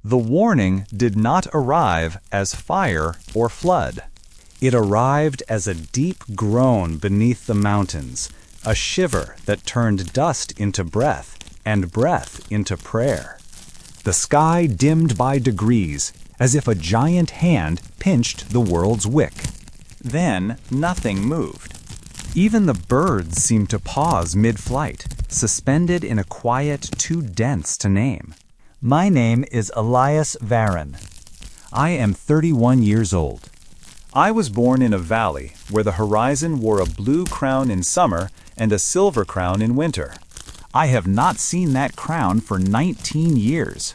The warning did not arrive as fire or flood. It arrived as a deep groan beneath the mountains, a shiver that turned dust into breath and breath into prayer. The sky dimmed by degrees, as if a giant hand pinched the world's wick. Then nothing moved. Even the birds seemed to pause mid-flight, suspended in a quiet too dense to name. My name is Elias Varon. I am 31 years old. I was born in a valley where the horizon wore a blue crown in summer and a silver crown in winter. I have not seen that crown for 19 years.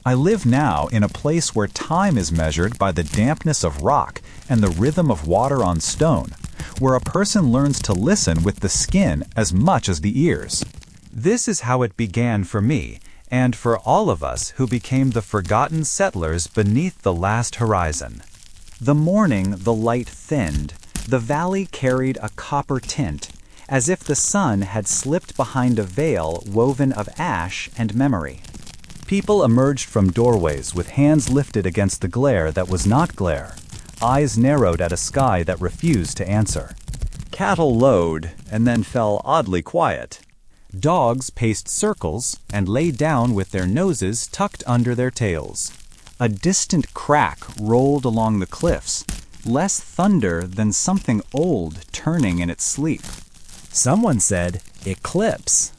I live now in a place where time is measured by the dampness of rock and the rhythm of water on stone, where a person learns to listen with the skin as much as the ears. This is how it began for me, and for all of us who became the forgotten settlers beneath the last horizon. The morning the light thinned, the valley carried a copper tint, as if the sun had slipped behind a veil woven of ash and memory. People emerged from doorways with hands lifted against the glare that was not glare, eyes narrowed at a sky that refused to answer. Cattle lowed and then fell oddly quiet. Dogs paced circles and lay down with their noses tucked under their tails. A distant crack rolled along the cliffs, less thunder than something old turning in its sleep. Someone said, "Eclipse."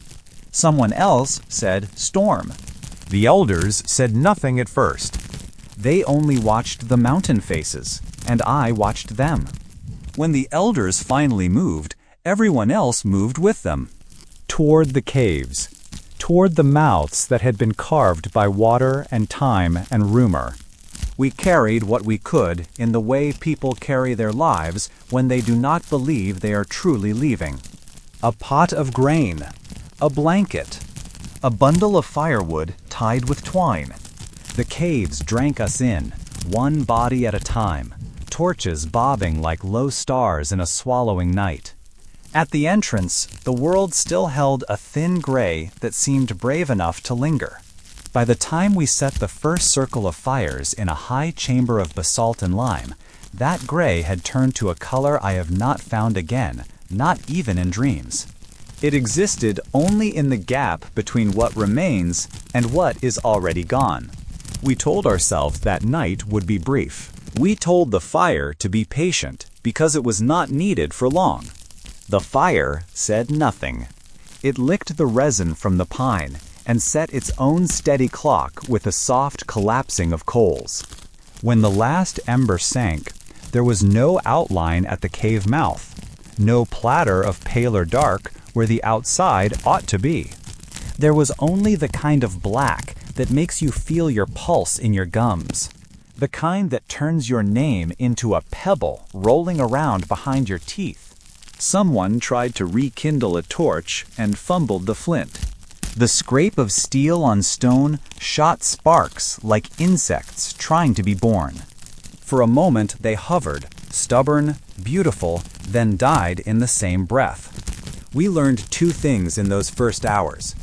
Someone else said, "Storm." The elders said nothing at first. They only watched the mountain faces, and I watched them. When the elders finally moved, everyone else moved with them. Toward the caves, toward the mouths that had been carved by water and time and rumor. We carried what we could in the way people carry their lives when they do not believe they are truly leaving. A pot of grain, a blanket, a bundle of firewood tied with twine. The caves drank us in, one body at a time, torches bobbing like low stars in a swallowing night. At the entrance, the world still held a thin gray that seemed brave enough to linger. By the time we set the first circle of fires in a high chamber of basalt and lime, that gray had turned to a color I have not found again, not even in dreams. It existed only in the gap between what remains and what is already gone. We told ourselves that night would be brief. We told the fire to be patient because it was not needed for long. The fire said nothing. It licked the resin from the pine and set its own steady clock with a soft collapsing of coals. When the last ember sank, there was no outline at the cave mouth, no platter of paler dark where the outside ought to be. There was only the kind of black that makes you feel your pulse in your gums, the kind that turns your name into a pebble rolling around behind your teeth. Someone tried to rekindle a torch and fumbled the flint. The scrape of steel on stone shot sparks like insects trying to be born. For a moment they hovered, stubborn, beautiful, then died in the same breath. We learned two things in those first hours.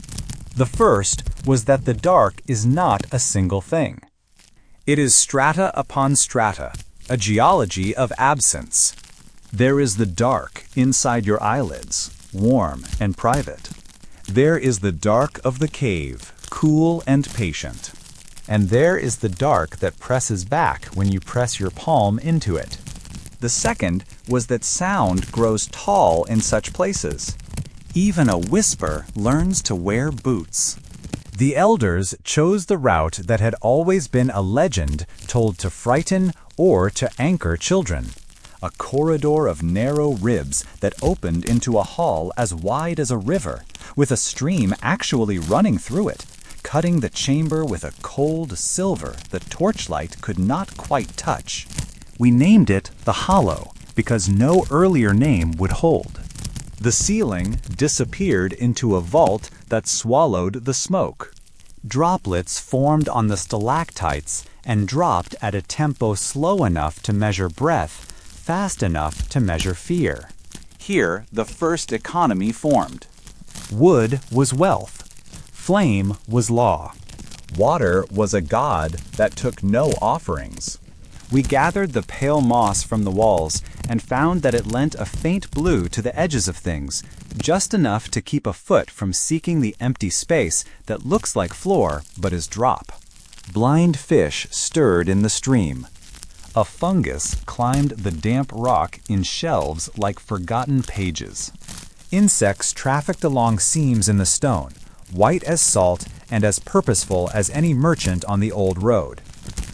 The first was that the dark is not a single thing. It is strata upon strata, a geology of absence. There is the dark inside your eyelids, warm and private. There is the dark of the cave, cool and patient. And there is the dark that presses back when you press your palm into it. The second was that sound grows tall in such places. Even a whisper learns to wear boots. The elders chose the route that had always been a legend told to frighten or to anchor children. A corridor of narrow ribs that opened into a hall as wide as a river, with a stream actually running through it, cutting the chamber with a cold silver the torchlight could not quite touch. We named it the Hollow because no earlier name would hold. The ceiling disappeared into a vault that swallowed the smoke. Droplets formed on the stalactites and dropped at a tempo slow enough to measure breath, fast enough to measure fear. Here, the first economy formed. Wood was wealth. Flame was law. Water was a god that took no offerings. We gathered the pale moss from the walls and found that it lent a faint blue to the edges of things, just enough to keep a foot from seeking the empty space that looks like floor but is drop. Blind fish stirred in the stream. A fungus climbed the damp rock in shelves like forgotten pages. Insects trafficked along seams in the stone, white as salt and as purposeful as any merchant on the old road.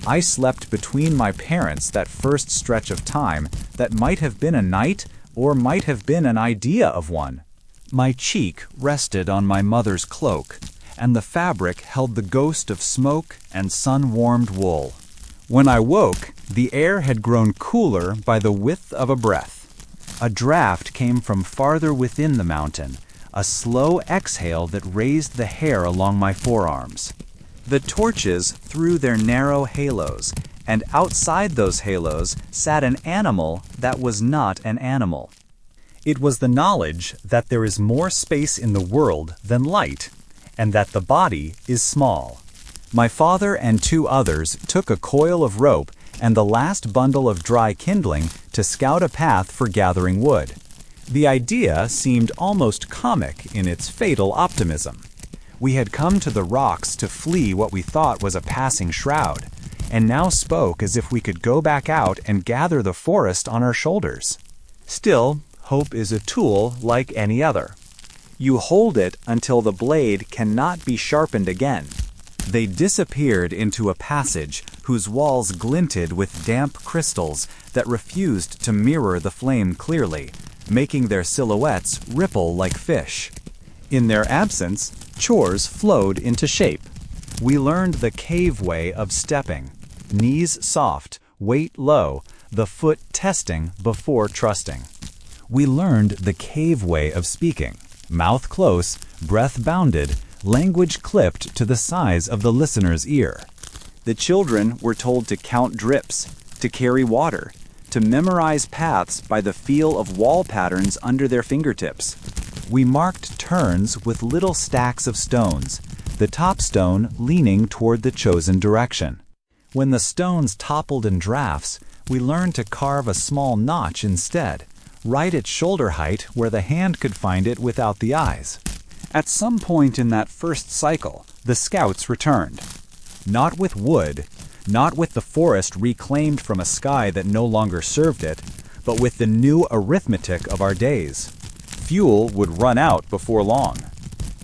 I slept between my parents that first stretch of time that might have been a night or might have been an idea of one. My cheek rested on my mother's cloak, and the fabric held the ghost of smoke and sun-warmed wool. When I woke, the air had grown cooler by the width of a breath. A draft came from farther within the mountain, a slow exhale that raised the hair along my forearms. The torches threw their narrow halos, and outside those halos sat an animal that was not an animal. It was the knowledge that there is more space in the world than light, and that the body is small. My father and 2 others took a coil of rope and the last bundle of dry kindling to scout a path for gathering wood. The idea seemed almost comic in its fatal optimism. We had come to the rocks to flee what we thought was a passing shroud, and now spoke as if we could go back out and gather the forest on our shoulders. Still, hope is a tool like any other. You hold it until the blade cannot be sharpened again. They disappeared into a passage whose walls glinted with damp crystals that refused to mirror the flame clearly, making their silhouettes ripple like fish. In their absence, chores flowed into shape. We learned the cave way of stepping, knees soft, weight low, the foot testing before trusting. We learned the cave way of speaking, mouth close, breath bounded, language clipped to the size of the listener's ear. The children were told to count drips, to carry water, to memorize paths by the feel of wall patterns under their fingertips. We marked turns with little stacks of stones, the top stone leaning toward the chosen direction. When the stones toppled in drafts, we learned to carve a small notch instead, right at shoulder height where the hand could find it without the eyes. At some point in that first cycle, the scouts returned. Not with wood, not with the forest reclaimed from a sky that no longer served it, but with the new arithmetic of our days. Fuel would run out before long.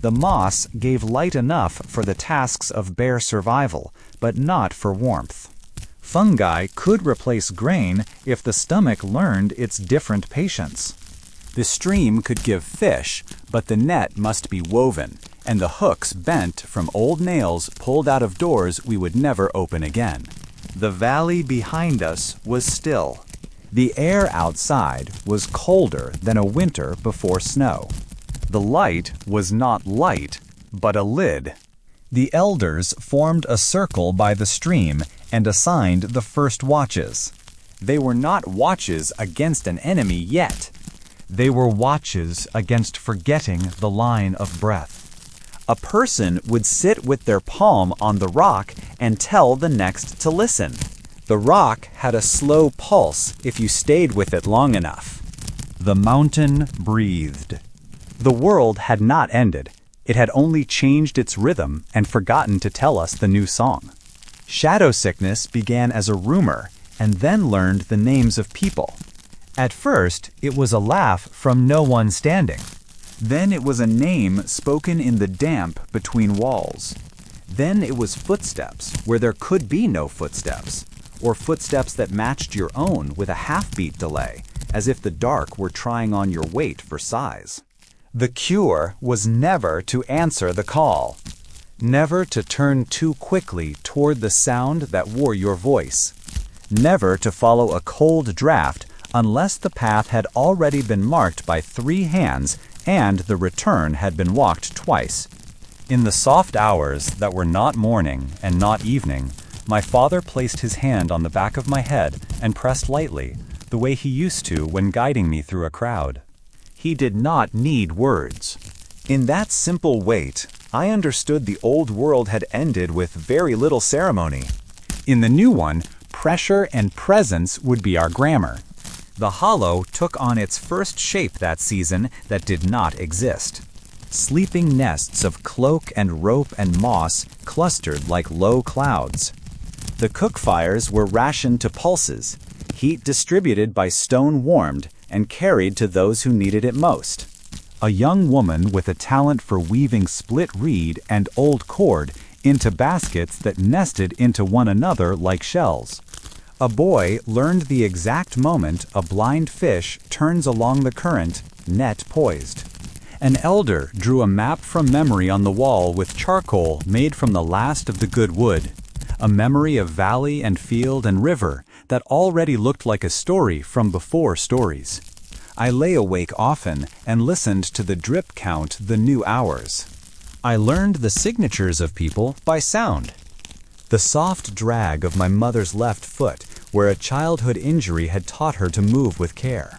The moss gave light enough for the tasks of bare survival, but not for warmth. Fungi could replace grain if the stomach learned its different patience. The stream could give fish, but the net must be woven, and the hooks bent from old nails pulled out of doors we would never open again. The valley behind us was still. The air outside was colder than a winter before snow. The light was not light, but a lid. The elders formed a circle by the stream and assigned the first watches. They were not watches against an enemy yet. They were watches against forgetting the line of breath. A person would sit with their palm on the rock and tell the next to listen. The rock had a slow pulse if you stayed with it long enough. The mountain breathed. The world had not ended. It had only changed its rhythm and forgotten to tell us the new song. Shadow sickness began as a rumor and then learned the names of people. At first, it was a laugh from no one standing. Then it was a name spoken in the damp between walls. Then it was footsteps where there could be no footsteps, or footsteps that matched your own with a half-beat delay, as if the dark were trying on your weight for size. The cure was never to answer the call, never to turn too quickly toward the sound that wore your voice, never to follow a cold draft unless the path had already been marked by 3 hands and the return had been walked twice. In the soft hours that were not morning and not evening, my father placed his hand on the back of my head and pressed lightly, the way he used to when guiding me through a crowd. He did not need words. In that simple weight, I understood the old world had ended with very little ceremony. In the new one, pressure and presence would be our grammar. The hollow took on its first shape that season that did not exist. Sleeping nests of cloak and rope and moss clustered like low clouds. The cook fires were rationed to pulses, heat distributed by stone warmed and carried to those who needed it most. A young woman with a talent for weaving split reed and old cord into baskets that nested into one another like shells. A boy learned the exact moment a blind fish turns along the current, net poised. An elder drew a map from memory on the wall with charcoal made from the last of the good wood, a memory of valley and field and river that already looked like a story from before stories. I lay awake often and listened to the drip count the new hours. I learned the signatures of people by sound. The soft drag of my mother's left foot where a childhood injury had taught her to move with care.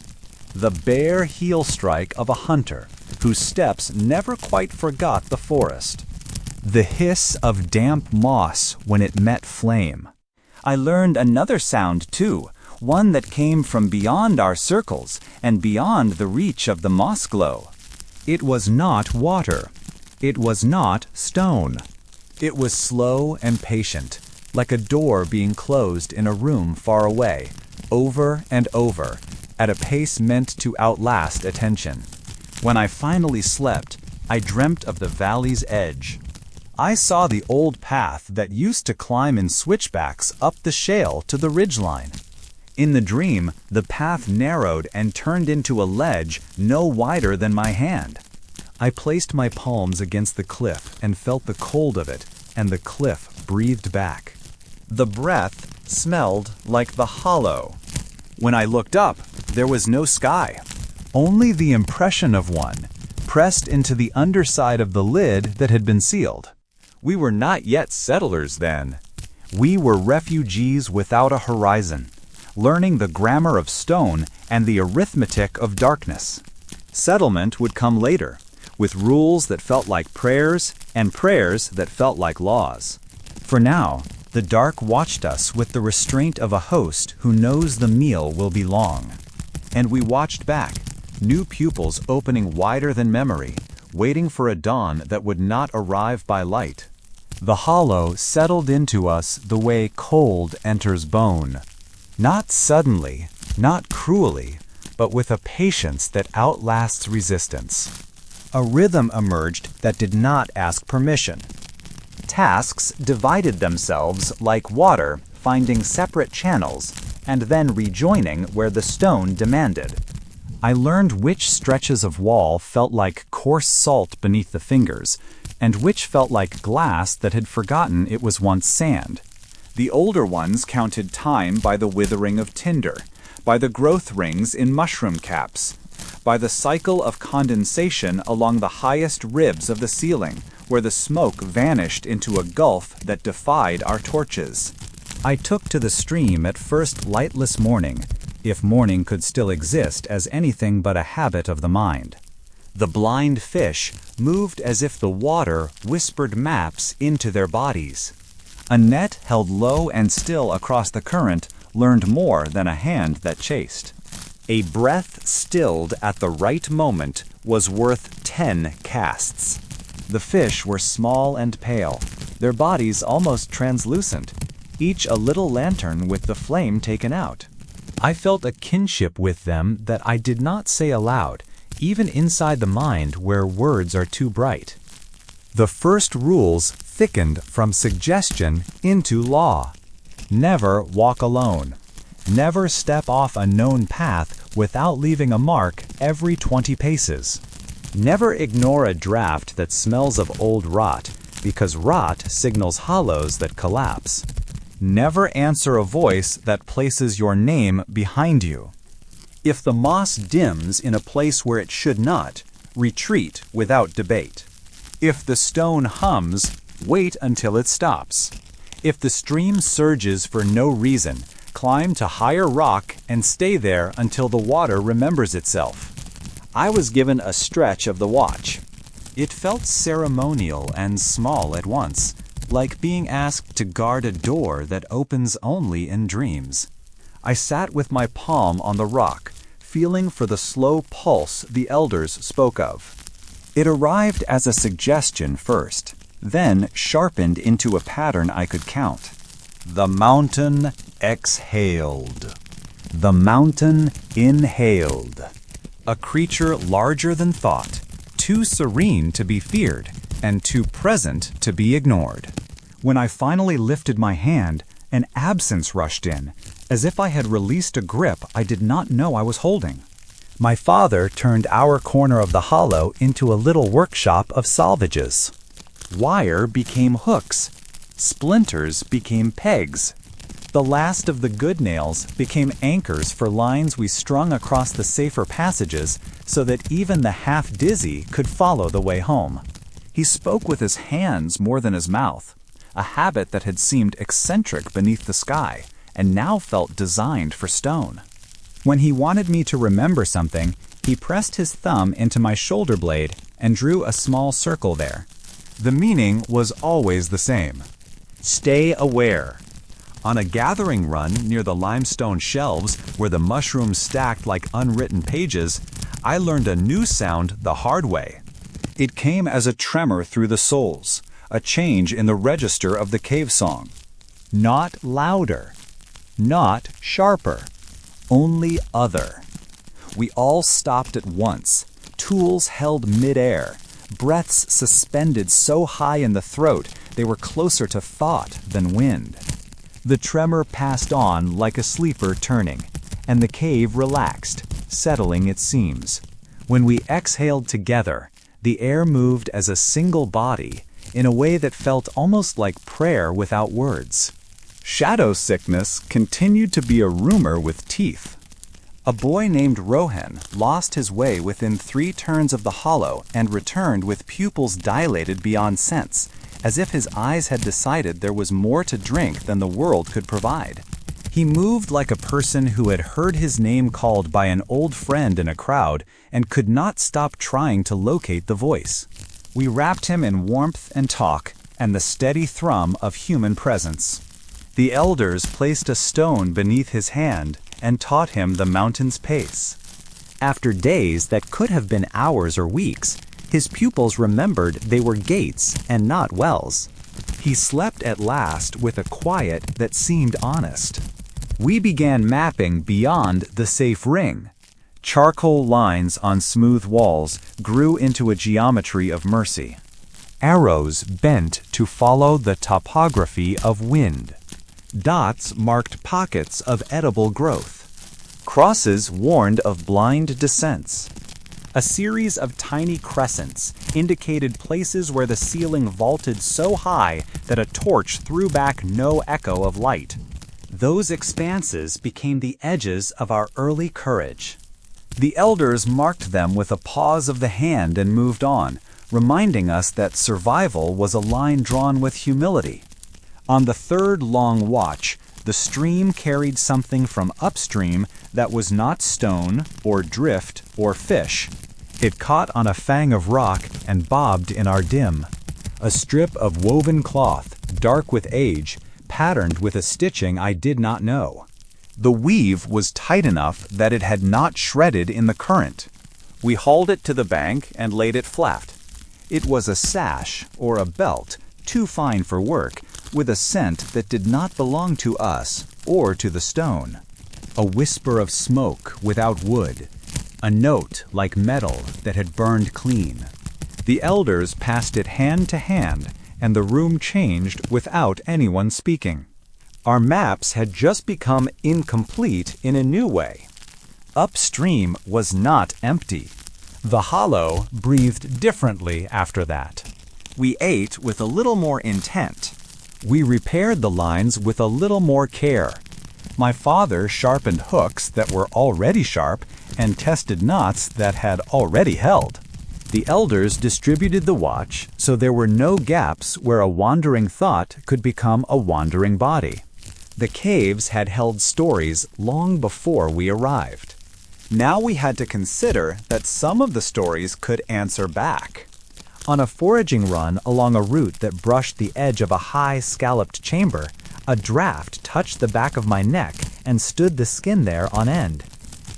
The bare heel strike of a hunter whose steps never quite forgot the forest. The hiss of damp moss when it met flame. I learned another sound too, one that came from beyond our circles and beyond the reach of the moss glow. It was not water. It was not stone. It was slow and patient, like a door being closed in a room far away, over and over, at a pace meant to outlast attention. When I finally slept, I dreamt of the valley's edge. I saw the old path that used to climb in switchbacks up the shale to the ridgeline. In the dream, the path narrowed and turned into a ledge no wider than my hand. I placed my palms against the cliff and felt the cold of it, and the cliff breathed back. The breath smelled like the hollow. When I looked up, there was no sky, only the impression of one, pressed into the underside of the lid that had been sealed. We were not yet settlers then. We were refugees without a horizon, learning the grammar of stone and the arithmetic of darkness. Settlement would come later, with rules that felt like prayers and prayers that felt like laws. For now, the dark watched us with the restraint of a host who knows the meal will be long. And we watched back, new pupils opening wider than memory, waiting for a dawn that would not arrive by light. The hollow settled into us the way cold enters bone. Not suddenly, not cruelly, but with a patience that outlasts resistance. A rhythm emerged that did not ask permission. Tasks divided themselves like water, finding separate channels, and then rejoining where the stone demanded. I learned which stretches of wall felt like coarse salt beneath the fingers, and which felt like glass that had forgotten it was once sand. The older ones counted time by the withering of tinder, by the growth rings in mushroom caps, by the cycle of condensation along the highest ribs of the ceiling, where the smoke vanished into a gulf that defied our torches. I took to the stream at first lightless mourning, if mourning could still exist as anything but a habit of the mind. The blind fish moved as if the water whispered maps into their bodies. A net held low and still across the current learned more than a hand that chased. A breath stilled at the right moment was worth 10 casts. The fish were small and pale, their bodies almost translucent, each a little lantern with the flame taken out. I felt a kinship with them that I did not say aloud, even inside the mind where words are too bright. The first rules thickened from suggestion into law. Never walk alone. Never step off a known path without leaving a mark every 20 paces. Never ignore a draft that smells of old rot, because rot signals hollows that collapse. Never answer a voice that places your name behind you. If the moss dims in a place where it should not, retreat without debate. If the stone hums, wait until it stops. If the stream surges for no reason, climb to higher rock and stay there until the water remembers itself. I was given a stretch of the watch. It felt ceremonial and small at once, like being asked to guard a door that opens only in dreams. I sat with my palm on the rock, feeling for the slow pulse the elders spoke of. It arrived as a suggestion first, then sharpened into a pattern I could count. The mountain exhaled. The mountain inhaled. A creature larger than thought, too serene to be feared, and too present to be ignored. When I finally lifted my hand, an absence rushed in, as if I had released a grip I did not know I was holding. My father turned our corner of the hollow into a little workshop of salvages. Wire became hooks. Splinters became pegs. The last of the good nails became anchors for lines we strung across the safer passages so that even the half-dizzy could follow the way home. He spoke with his hands more than his mouth, a habit that had seemed eccentric beneath the sky and now felt designed for stone. When he wanted me to remember something, he pressed his thumb into my shoulder blade and drew a small circle there. The meaning was always the same. Stay aware. On a gathering run near the limestone shelves where the mushrooms stacked like unwritten pages, I learned a new sound the hard way. It came as a tremor through the soles, a change in the register of the cave song. Not louder, not sharper, only other. We all stopped at once, tools held midair, breaths suspended so high in the throat they were closer to thought than wind. The tremor passed on like a sleeper turning, and the cave relaxed, settling its seams. When we exhaled together, the air moved as a single body in a way that felt almost like prayer without words. Shadow sickness continued to be a rumor with teeth. A boy named Rohan lost his way within 3 turns of the hollow and returned with pupils dilated beyond sense, as if his eyes had decided there was more to drink than the world could provide. He moved like a person who had heard his name called by an old friend in a crowd and could not stop trying to locate the voice. We wrapped him in warmth and talk and the steady thrum of human presence. The elders placed a stone beneath his hand and taught him the mountain's pace. After days that could have been hours or weeks, his pupils remembered they were gates and not wells. He slept at last with a quiet that seemed honest. We began mapping beyond the safe ring. Charcoal lines on smooth walls grew into a geometry of mercy. Arrows bent to follow the topography of wind. Dots marked pockets of edible growth. Crosses warned of blind descents. A series of tiny crescents indicated places where the ceiling vaulted so high that a torch threw back no echo of light. Those expanses became the edges of our early courage. The elders marked them with a pause of the hand and moved on, reminding us that survival was a line drawn with humility. On the 3rd long watch, the stream carried something from upstream that was not stone or drift or fish. It caught on a fang of rock and bobbed in our dim. A strip of woven cloth, dark with age, patterned with a stitching I did not know. The weave was tight enough that it had not shredded in the current. We hauled it to the bank and laid it flat. It was a sash or a belt, too fine for work, with a scent that did not belong to us or to the stone. A whisper of smoke without wood. A note like metal that had burned clean. The elders passed it hand to hand, and the room changed without anyone speaking. Our maps had just become incomplete in a new way. Upstream was not empty. The hollow breathed differently after that. We ate with a little more intent. We repaired the lines with a little more care. My father sharpened hooks that were already sharp and tested knots that had already held. The elders distributed the watch so there were no gaps where a wandering thought could become a wandering body. The caves had held stories long before we arrived. Now we had to consider that some of the stories could answer back. On a foraging run along a route that brushed the edge of a high, scalloped chamber, a draft touched the back of my neck and stood the skin there on end.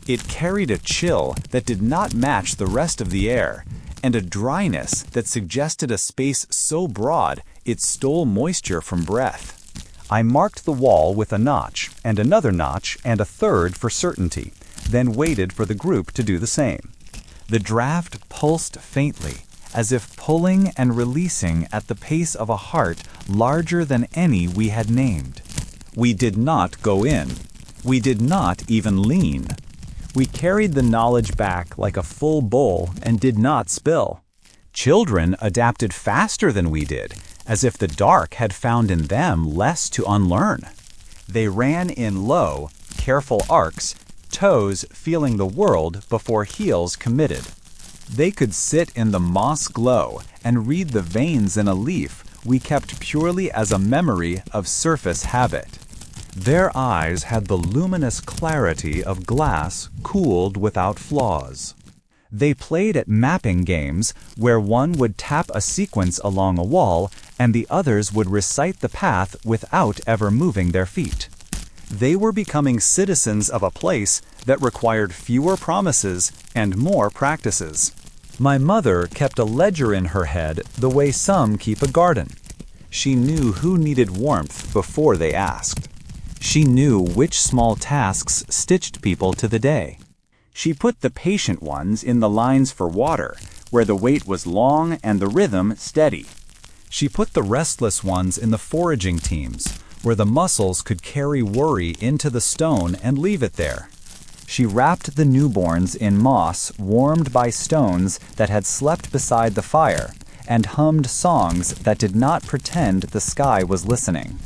It carried a chill that did not match the rest of the air, and a dryness that suggested a space so broad it stole moisture from breath. I marked the wall with a notch, and another notch, and a third for certainty, then waited for the group to do the same. The draft pulsed faintly, as if pulling and releasing at the pace of a heart larger than any we had named. We did not go in. We did not even lean. We carried the knowledge back like a full bowl and did not spill. Children adapted faster than we did, as if the dark had found in them less to unlearn. They ran in low, careful arcs, toes feeling the world before heels committed. They could sit in the moss glow and read the veins in a leaf we kept purely as a memory of surface habit. Their eyes had the luminous clarity of glass cooled without flaws. They played at mapping games where one would tap a sequence along a wall and the others would recite the path without ever moving their feet. They were becoming citizens of a place that required fewer promises and more practices. My mother kept a ledger in her head the way some keep a garden. She knew who needed warmth before they asked. She knew which small tasks stitched people to the day. She put the patient ones in the lines for water, where the wait was long and the rhythm steady. She put the restless ones in the foraging teams, where the muscles could carry worry into the stone and leave it there. She wrapped the newborns in moss warmed by stones that had slept beside the fire, and hummed songs that did not pretend the sky was listening.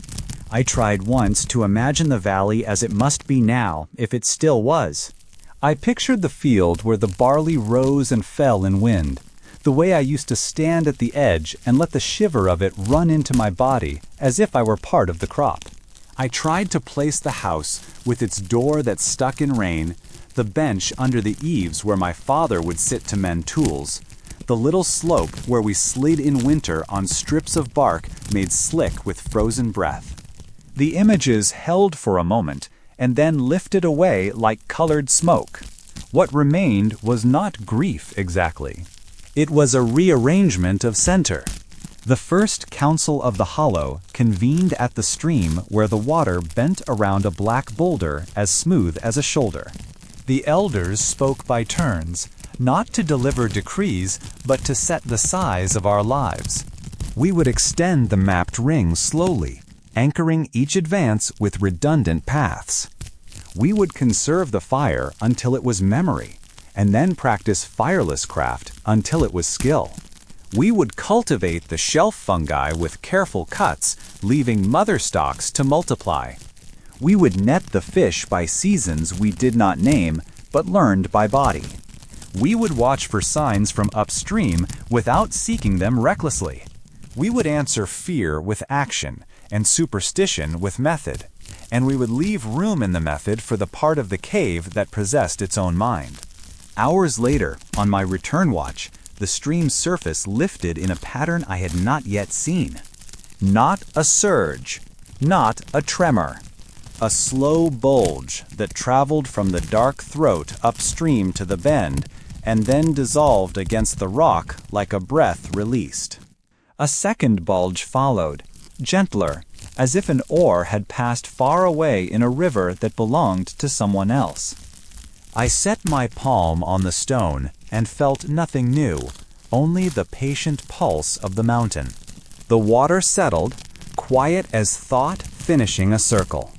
I tried once to imagine the valley as it must be now, if it still was. I pictured the field where the barley rose and fell in wind, the way I used to stand at the edge and let the shiver of it run into my body as if I were part of the crop. I tried to place the house with its door that stuck in rain, the bench under the eaves where my father would sit to mend tools, the little slope where we slid in winter on strips of bark made slick with frozen breath. The images held for a moment and then lifted away like colored smoke. What remained was not grief exactly. It was a rearrangement of center. The first council of the hollow convened at the stream where the water bent around a black boulder as smooth as a shoulder. The elders spoke by turns, not to deliver decrees, but to set the size of our lives. We would extend the mapped ring slowly, anchoring each advance with redundant paths. We would conserve the fire until it was memory, and then practice fireless craft until it was skill. We would cultivate the shelf fungi with careful cuts, leaving mother stalks to multiply. We would net the fish by seasons we did not name, but learned by body. We would watch for signs from upstream without seeking them recklessly. We would answer fear with action and superstition with method, and we would leave room in the method for the part of the cave that possessed its own mind. Hours later, on my return watch, the stream's surface lifted in a pattern I had not yet seen. Not a surge, not a tremor. A slow bulge that traveled from the dark throat upstream to the bend and then dissolved against the rock like a breath released. A second bulge followed, gentler, as if an oar had passed far away in a river that belonged to someone else. I set my palm on the stone and felt nothing new, only the patient pulse of the mountain. The water settled, quiet as thought finishing a circle.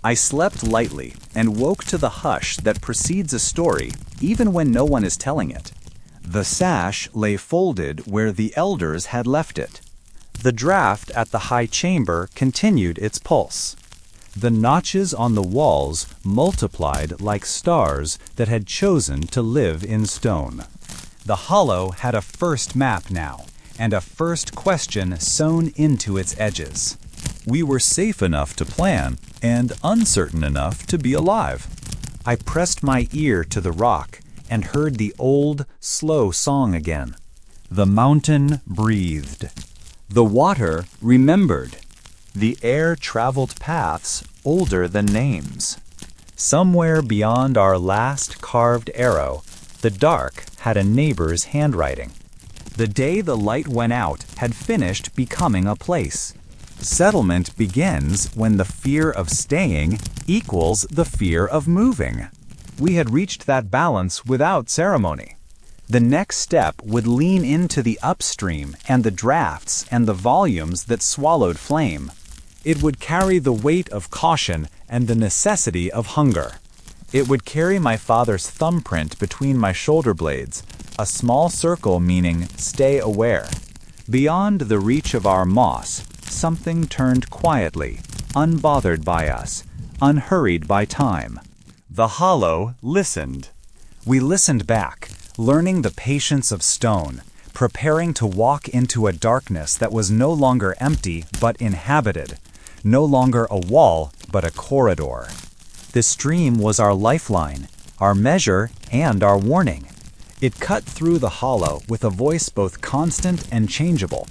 I slept lightly and woke to the hush that precedes a story, even when no one is telling it. The sash lay folded where the elders had left it. The draft at the high chamber continued its pulse. The notches on the walls multiplied like stars that had chosen to live in stone. The hollow had a first map now, and a first question sewn into its edges. We were safe enough to plan, and uncertain enough to be alive. I pressed my ear to the rock and heard the old, slow song again. The mountain breathed. The water remembered. The air traveled paths older than names. Somewhere beyond our last carved arrow, the dark had a neighbor's handwriting. The day the light went out had finished becoming a place. Settlement begins when the fear of staying equals the fear of moving. We had reached that balance without ceremony. The next step would lean into the upstream and the drafts and the volumes that swallowed flame. It would carry the weight of caution and the necessity of hunger. It would carry my father's thumbprint between my shoulder blades, a small circle meaning stay aware. Beyond the reach of our moss, something turned quietly, unbothered by us, unhurried by time. The hollow listened. We listened back, learning the patience of stone, preparing to walk into a darkness that was no longer empty but inhabited, no longer a wall but a corridor. The stream was our lifeline, our measure, and our warning. It cut through the hollow with a voice both constant and changeable,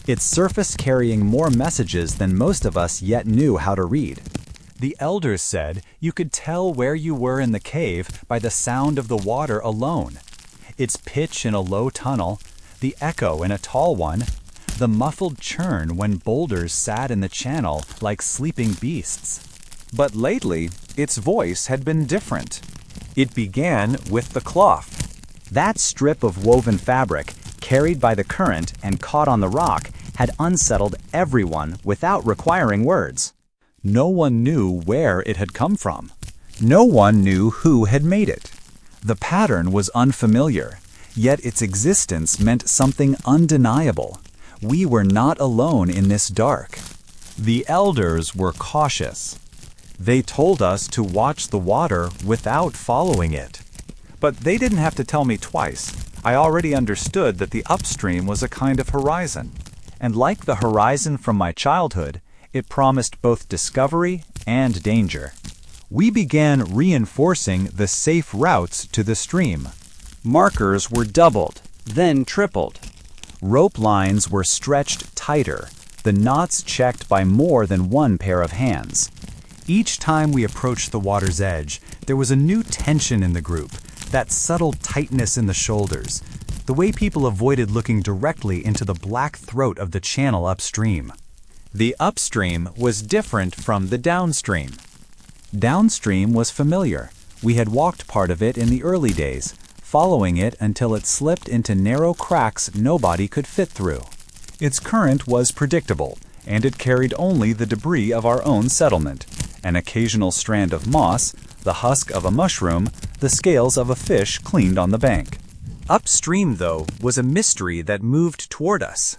its surface carrying more messages than most of us yet knew how to read. The elders said you could tell where you were in the cave by the sound of the water alone. Its pitch in a low tunnel, the echo in a tall one, the muffled churn when boulders sat in the channel like sleeping beasts. But lately, its voice had been different. It began with the cloth. That strip of woven fabric, carried by the current and caught on the rock, had unsettled everyone without requiring words. No one knew where it had come from. No one knew who had made it. The pattern was unfamiliar, yet its existence meant something undeniable. We were not alone in this dark. The elders were cautious. They told us to watch the water without following it. But they didn't have to tell me twice. I already understood that the upstream was a kind of horizon. And like the horizon from my childhood, it promised both discovery and danger. We began reinforcing the safe routes to the stream. Markers were doubled, then tripled. Rope lines were stretched tighter, the knots checked by more than one pair of hands. Each time we approached the water's edge, there was a new tension in the group, that subtle tightness in the shoulders, the way people avoided looking directly into the black throat of the channel upstream. The upstream was different from the downstream. Downstream was familiar. We had walked part of it in the early days, following it until it slipped into narrow cracks nobody could fit through. Its current was predictable, and it carried only the debris of our own settlement, an occasional strand of moss, the husk of a mushroom, the scales of a fish cleaned on the bank. Upstream, though, was a mystery that moved toward us.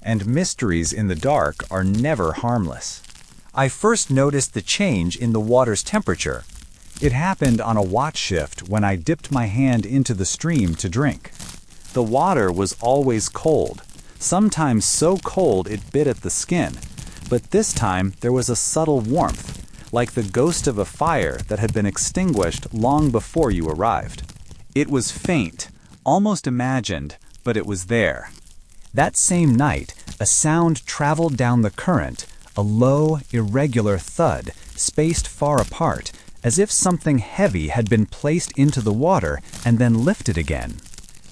And mysteries in the dark are never harmless. I first noticed the change in the water's temperature. It happened on a watch shift when I dipped my hand into the stream to drink. The water was always cold, sometimes so cold it bit at the skin, but this time there was a subtle warmth, like the ghost of a fire that had been extinguished long before you arrived. It was faint, almost imagined, but it was there. That same night, a sound traveled down the current, a low, irregular thud, spaced far apart, as if something heavy had been placed into the water and then lifted again.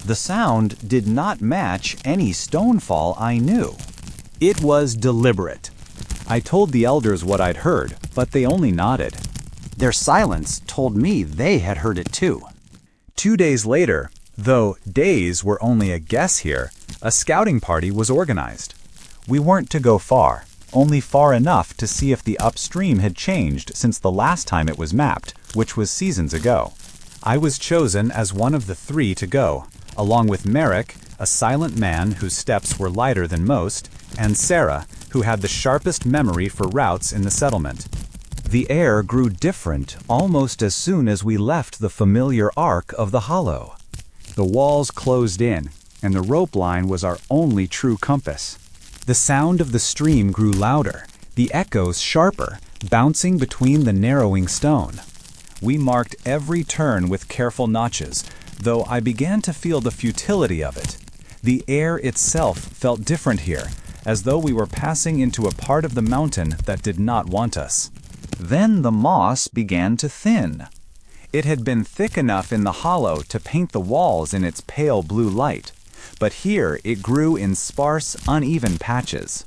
The sound did not match any stonefall I knew. It was deliberate. I told the elders what I'd heard, but they only nodded. Their silence told me they had heard it too. 2 days later, though days were only a guess here, a scouting party was organized. We weren't to go far, only far enough to see if the upstream had changed since the last time it was mapped, which was seasons ago. I was chosen as one of the 3 to go, along with Merrick, a silent man whose steps were lighter than most, and Sarah, who had the sharpest memory for routes in the settlement. The air grew different almost as soon as we left the familiar arc of the hollow. The walls closed in, and the rope line was our only true compass. The sound of the stream grew louder, the echoes sharper, bouncing between the narrowing stone. We marked every turn with careful notches, though I began to feel the futility of it. The air itself felt different here, as though we were passing into a part of the mountain that did not want us. Then the moss began to thin. It had been thick enough in the hollow to paint the walls in its pale blue light, but here it grew in sparse, uneven patches.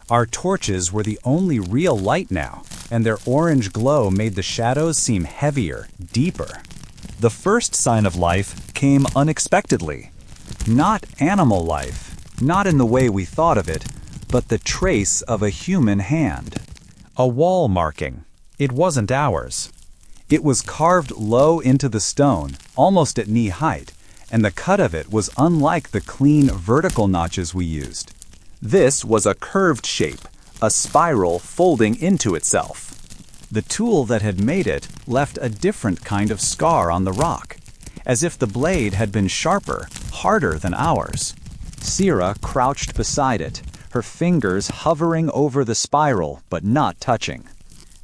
Our torches were the only real light now, and their orange glow made the shadows seem heavier, deeper. The first sign of life came unexpectedly. Not animal life, not in the way we thought of it, but the trace of a human hand. A wall marking. It wasn't ours. It was carved low into the stone, almost at knee height, and the cut of it was unlike the clean vertical notches we used. This was a curved shape, a spiral folding into itself. The tool that had made it left a different kind of scar on the rock, as if the blade had been sharper, harder than ours. Sira crouched beside it, her fingers hovering over the spiral but not touching.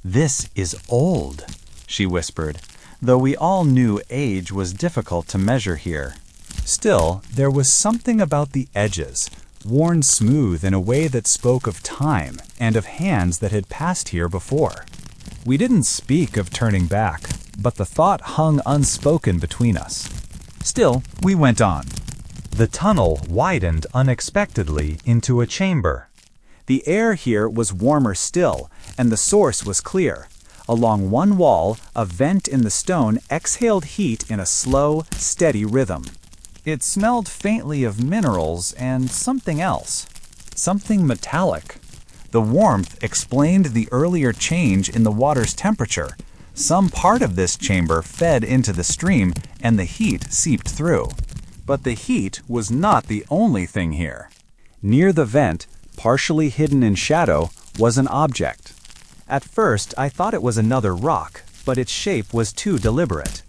"This is old," she whispered, though we all knew age was difficult to measure here. Still, there was something about the edges, worn smooth in a way that spoke of time and of hands that had passed here before. We didn't speak of turning back, but the thought hung unspoken between us. Still, we went on. The tunnel widened unexpectedly into a chamber. The air here was warmer still, and the source was clear. Along one wall, a vent in the stone exhaled heat in a slow, steady rhythm. It smelled faintly of minerals and something else. Something metallic. The warmth explained the earlier change in the water's temperature. Some part of this chamber fed into the stream, and the heat seeped through. But the heat was not the only thing here. Near the vent, partially hidden in shadow, was an object. At first, I thought it was another rock, but its shape was too deliberate.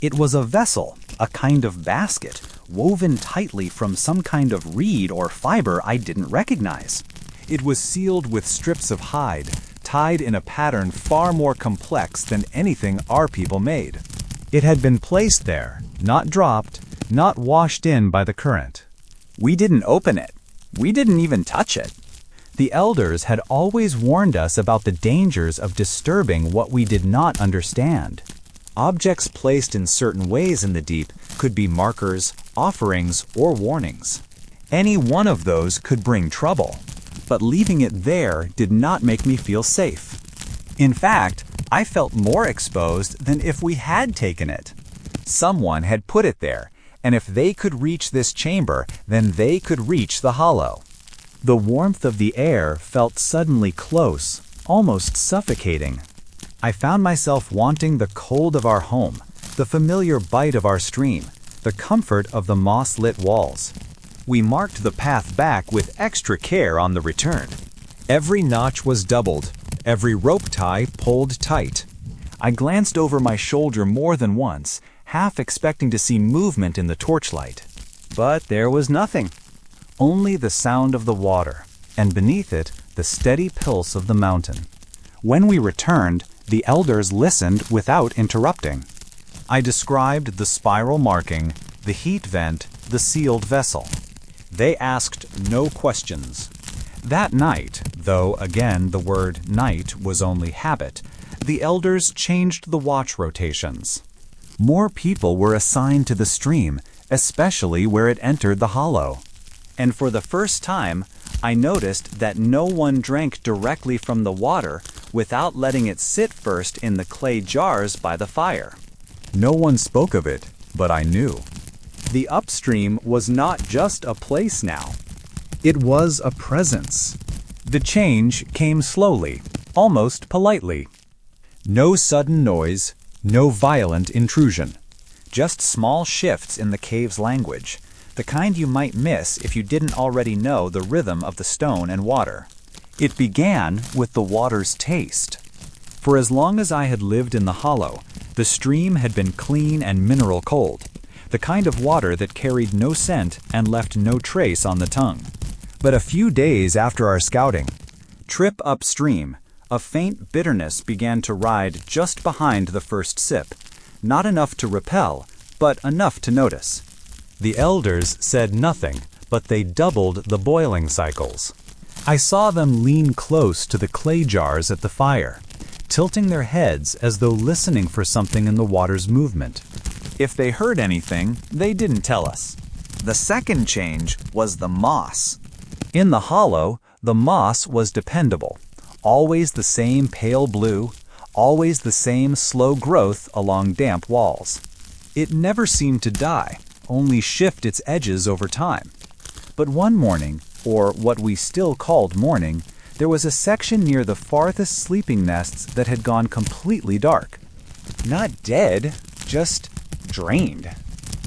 It was a vessel, a kind of basket, woven tightly from some kind of reed or fiber I didn't recognize. It was sealed with strips of hide, tied in a pattern far more complex than anything our people made. It had been placed there, not dropped, not washed in by the current. We didn't open it. We didn't even touch it. The elders had always warned us about the dangers of disturbing what we did not understand. Objects placed in certain ways in the deep could be markers, offerings, or warnings. Any one of those could bring trouble, but leaving it there did not make me feel safe. In fact, I felt more exposed than if we had taken it. Someone had put it there, and if they could reach this chamber, then they could reach the hollow. The warmth of the air felt suddenly close, almost suffocating. I found myself wanting the cold of our home, the familiar bite of our stream, the comfort of the moss-lit walls. We marked the path back with extra care on the return. Every notch was doubled, every rope tie pulled tight. I glanced over my shoulder more than once, half expecting to see movement in the torchlight. But there was nothing. Only the sound of the water, and beneath it, the steady pulse of the mountain. When we returned, the elders listened without interrupting. I described the spiral marking, the heat vent, the sealed vessel. They asked no questions. That night, though again the word night was only habit, the elders changed the watch rotations. More people were assigned to the stream, especially where it entered the hollow. And for the first time, I noticed that no one drank directly from the water without letting it sit first in the clay jars by the fire. No one spoke of it, but I knew. The upstream was not just a place now. It was a presence. The change came slowly, almost politely. No sudden noise, no violent intrusion. Just small shifts in the cave's language, the kind you might miss if you didn't already know the rhythm of the stone and water. It began with the water's taste. For as long as I had lived in the hollow, the stream had been clean and mineral cold, the kind of water that carried no scent and left no trace on the tongue. But a few days after our scouting trip upstream, a faint bitterness began to ride just behind the first sip, not enough to repel, but enough to notice. The elders said nothing, but they doubled the boiling cycles. I saw them lean close to the clay jars at the fire, tilting their heads as though listening for something in the water's movement. If they heard anything, they didn't tell us. The second change was the moss. In the hollow, the moss was dependable. Always the same pale blue, always the same slow growth along damp walls. It never seemed to die, only shift its edges over time. But one morning, or what we still called morning, there was a section near the farthest sleeping nests that had gone completely dark. Not dead, just drained.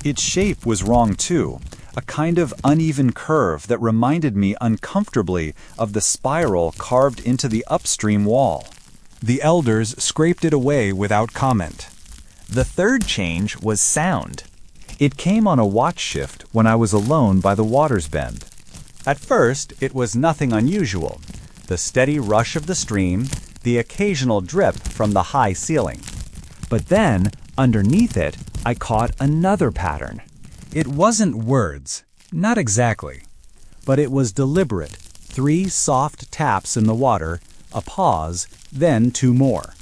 Its shape was wrong too, a kind of uneven curve that reminded me uncomfortably of the spiral carved into the upstream wall. The elders scraped it away without comment. The third change was sound. It came on a watch shift when I was alone by the water's bend. At first, it was nothing unusual. The steady rush of the stream, the occasional drip from the high ceiling. But then, underneath it, I caught another pattern. It wasn't words, not exactly. But it was deliberate. 3 soft taps in the water, a pause, then 2 more.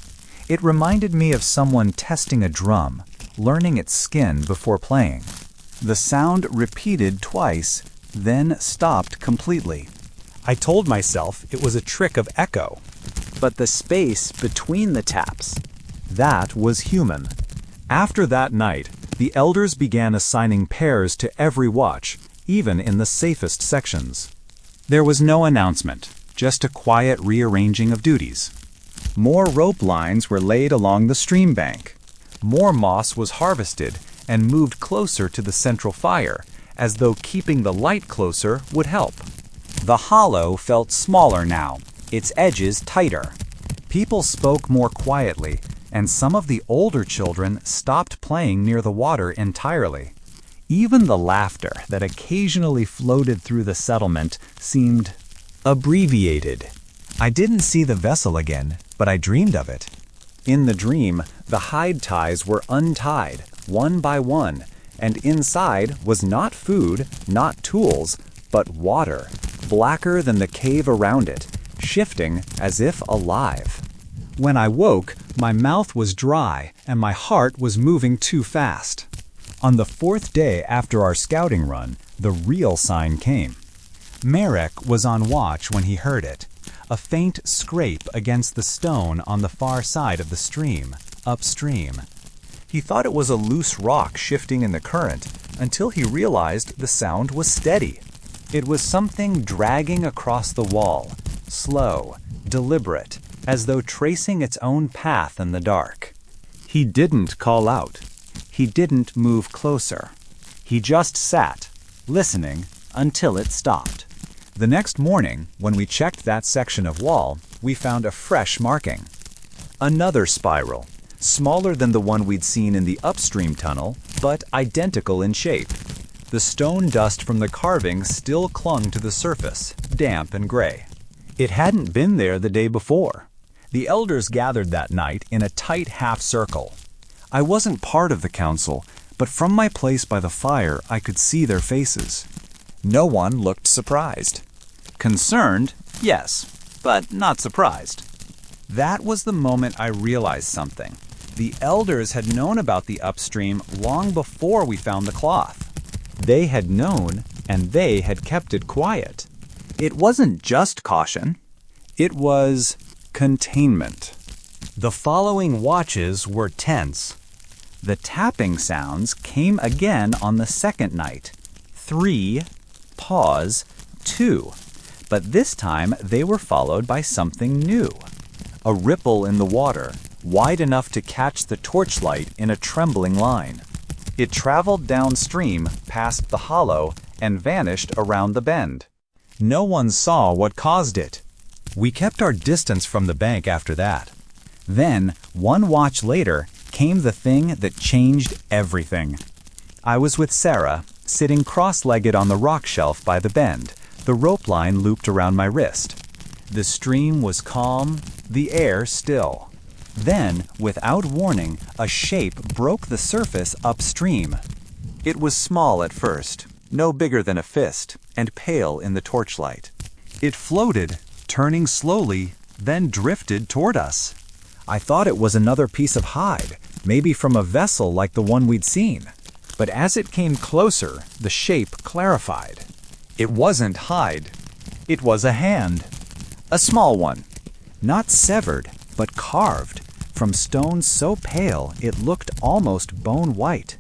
It reminded me of someone testing a drum, learning its skin before playing. The sound repeated twice, then stopped completely. I told myself it was a trick of echo. But the space between the taps, that was human. After that night, the elders began assigning pairs to every watch, even in the safest sections. There was no announcement, just a quiet rearranging of duties. More rope lines were laid along the stream bank. More moss was harvested and moved closer to the central fire, as though keeping the light closer would help. The hollow felt smaller now, its edges tighter. People spoke more quietly, and some of the older children stopped playing near the water entirely. Even the laughter that occasionally floated through the settlement seemed abbreviated. I didn't see the vessel again, but I dreamed of it. In the dream, the hide ties were untied, one by one, and inside was not food, not tools, but water, blacker than the cave around it, shifting as if alive. When I woke, my mouth was dry and my heart was moving too fast. On the 4th day after our scouting run, the real sign came. Marek was on watch when he heard it, a faint scrape against the stone on the far side of the stream, upstream. He thought it was a loose rock shifting in the current until he realized the sound was steady. It was something dragging across the wall, slow, deliberate, as though tracing its own path in the dark. He didn't call out. He didn't move closer. He just sat, listening until it stopped. The next morning, when we checked that section of wall, we found a fresh marking. Another spiral, smaller than the one we'd seen in the upstream tunnel, but identical in shape. The stone dust from the carving still clung to the surface, damp and gray. It hadn't been there the day before. The elders gathered that night in a tight half-circle. I wasn't part of the council, but from my place by the fire I could see their faces. No one looked surprised. Concerned, yes, but not surprised. That was the moment I realized something. The elders had known about the upstream long before we found the cloth. They had known, and they had kept it quiet. It wasn't just caution. It was containment. The following watches were tense. The tapping sounds came again on the second night. 3, pause, 2. But this time they were followed by something new. A ripple in the water, wide enough to catch the torchlight in a trembling line. It traveled downstream past the hollow and vanished around the bend. No one saw what caused it. We kept our distance from the bank after that. Then, one watch later, came the thing that changed everything. I was with Sarah, sitting cross-legged on the rock shelf by the bend, the rope line looped around my wrist. The stream was calm, the air still. Then, without warning, a shape broke the surface upstream. It was small at first, no bigger than a fist, and pale in the torchlight. It floated, turning slowly, then drifted toward us. I thought it was another piece of hide, maybe from a vessel like the one we'd seen. But as it came closer, the shape clarified. It wasn't hide. It was a hand. A small one. Not severed, but carved, from stone so pale it looked almost bone white.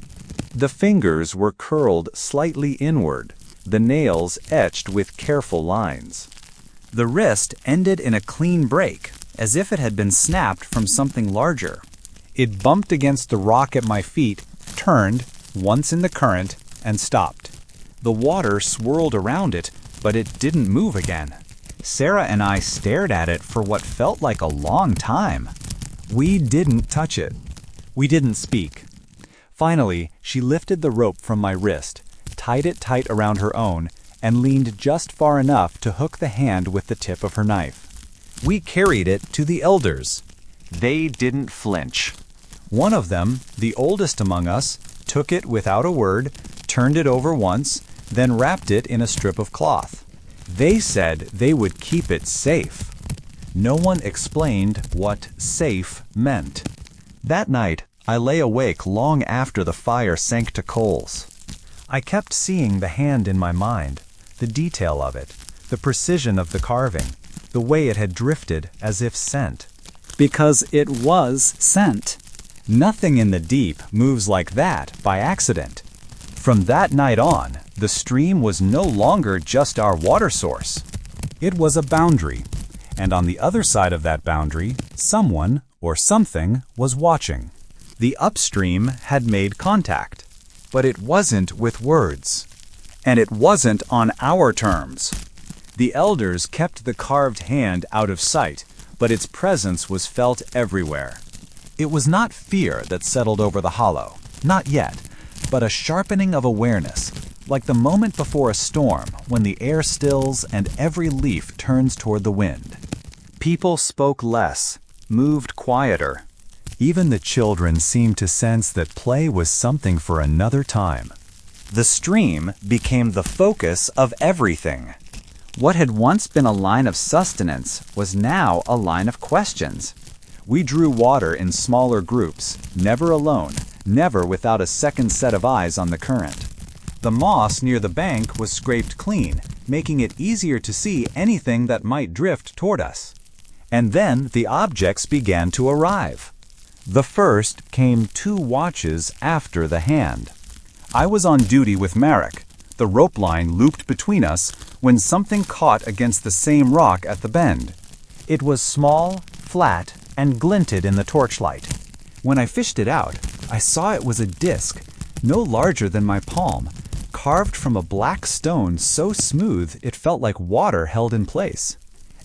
The fingers were curled slightly inward, the nails etched with careful lines. The wrist ended in a clean break, as if it had been snapped from something larger. It bumped against the rock at my feet, turned, once in the current, and stopped. The water swirled around it, but it didn't move again. Sarah and I stared at it for what felt like a long time. We didn't touch it. We didn't speak. Finally, she lifted the rope from my wrist, tied it tight around her own, and leaned just far enough to hook the hand with the tip of her knife. We carried it to the elders. They didn't flinch. One of them, the oldest among us, took it without a word, turned it over once, then wrapped it in a strip of cloth. They said they would keep it safe. No one explained what safe meant. That night, I lay awake long after the fire sank to coals. I kept seeing the hand in my mind, the detail of it, the precision of the carving, the way it had drifted as if sent. Because it was sent. Nothing in the deep moves like that by accident. From that night on, the stream was no longer just our water source. It was a boundary, and on the other side of that boundary, someone or something was watching. The upstream had made contact, but it wasn't with words. And it wasn't on our terms. The elders kept the carved hand out of sight, but its presence was felt everywhere. It was not fear that settled over the hollow, not yet, but a sharpening of awareness, like the moment before a storm when the air stills and every leaf turns toward the wind. People spoke less, moved quieter. Even the children seemed to sense that play was something for another time. The stream became the focus of everything. What had once been a line of sustenance was now a line of questions. We drew water in smaller groups, never alone, never without a second set of eyes on the current. The moss near the bank was scraped clean, making it easier to see anything that might drift toward us. And then the objects began to arrive. The first came 2 watches after the hand. I was on duty with Marek, the rope line looped between us, when something caught against the same rock at the bend. It was small, flat, and glinted in the torchlight. When I fished it out, I saw it was a disc, no larger than my palm, carved from a black stone so smooth it felt like water held in place.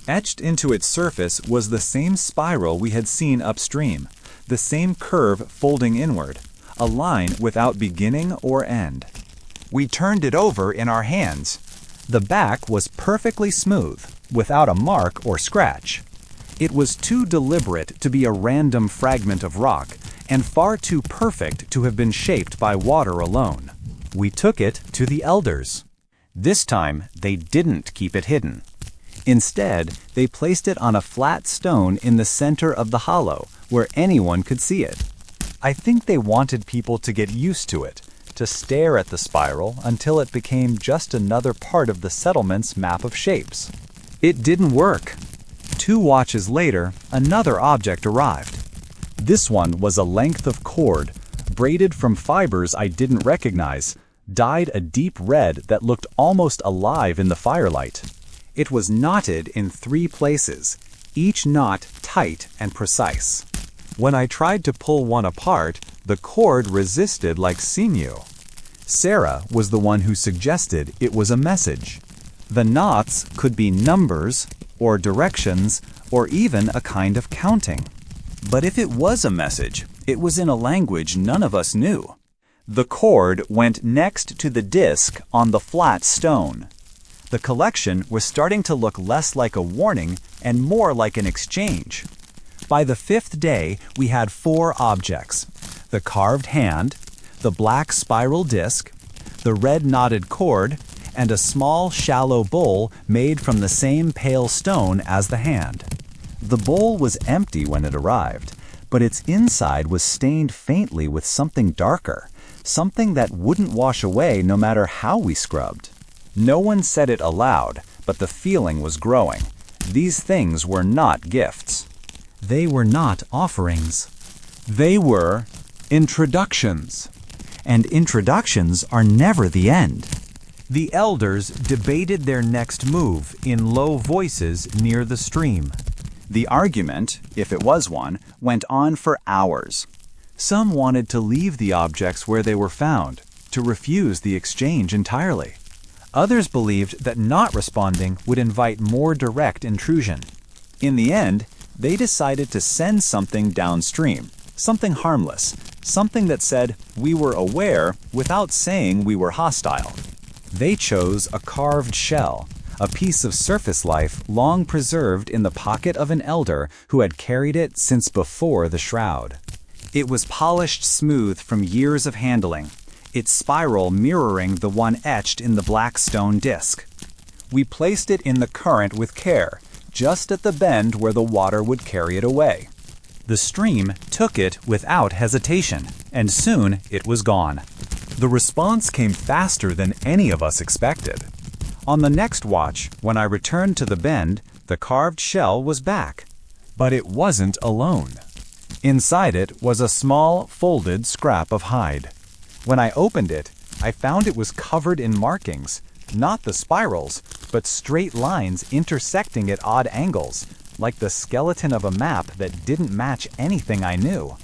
Etched into its surface was the same spiral we had seen upstream, the same curve folding inward, a line without beginning or end. We turned it over in our hands. The back was perfectly smooth, without a mark or scratch. It was too deliberate to be a random fragment of rock, and far too perfect to have been shaped by water alone. We took it to the elders. This time, they didn't keep it hidden. Instead, they placed it on a flat stone in the center of the hollow, where anyone could see it. I think they wanted people to get used to it, to stare at the spiral until it became just another part of the settlement's map of shapes. It didn't work. 2 watches later, another object arrived. This one was a length of cord, braided from fibers I didn't recognize, dyed a deep red that looked almost alive in the firelight. It was knotted in 3 places, each knot tight and precise. When I tried to pull one apart, the cord resisted like sinew. Sarah was the one who suggested it was a message. The knots could be numbers, or directions, or even a kind of counting. But if it was a message, it was in a language none of us knew. The cord went next to the disc on the flat stone. The collection was starting to look less like a warning and more like an exchange. By the 5th day, we had 4 objects: the carved hand, the black spiral disc, the red knotted cord, and a small, shallow bowl made from the same pale stone as the hand. The bowl was empty when it arrived, but its inside was stained faintly with something darker, something that wouldn't wash away no matter how we scrubbed. No one said it aloud, but the feeling was growing. These things were not gifts. They were not offerings. They were introductions. And introductions are never the end. The elders debated their next move in low voices near the stream. The argument, if it was one, went on for hours. Some wanted to leave the objects where they were found, to refuse the exchange entirely. Others believed that not responding would invite more direct intrusion. In the end, they decided to send something downstream, something harmless, something that said we were aware without saying we were hostile. They chose a carved shell, a piece of surface life long preserved in the pocket of an elder who had carried it since before the shroud. It was polished smooth from years of handling, its spiral mirroring the one etched in the black stone disc. We placed it in the current with care, just at the bend where the water would carry it away. The stream took it without hesitation, and soon it was gone. The response came faster than any of us expected. On the next watch, when I returned to the bend, the carved shell was back. But it wasn't alone. Inside it was a small, folded scrap of hide. When I opened it, I found it was covered in markings, not the spirals, but straight lines intersecting at odd angles, like the skeleton of a map that didn't match anything I knew.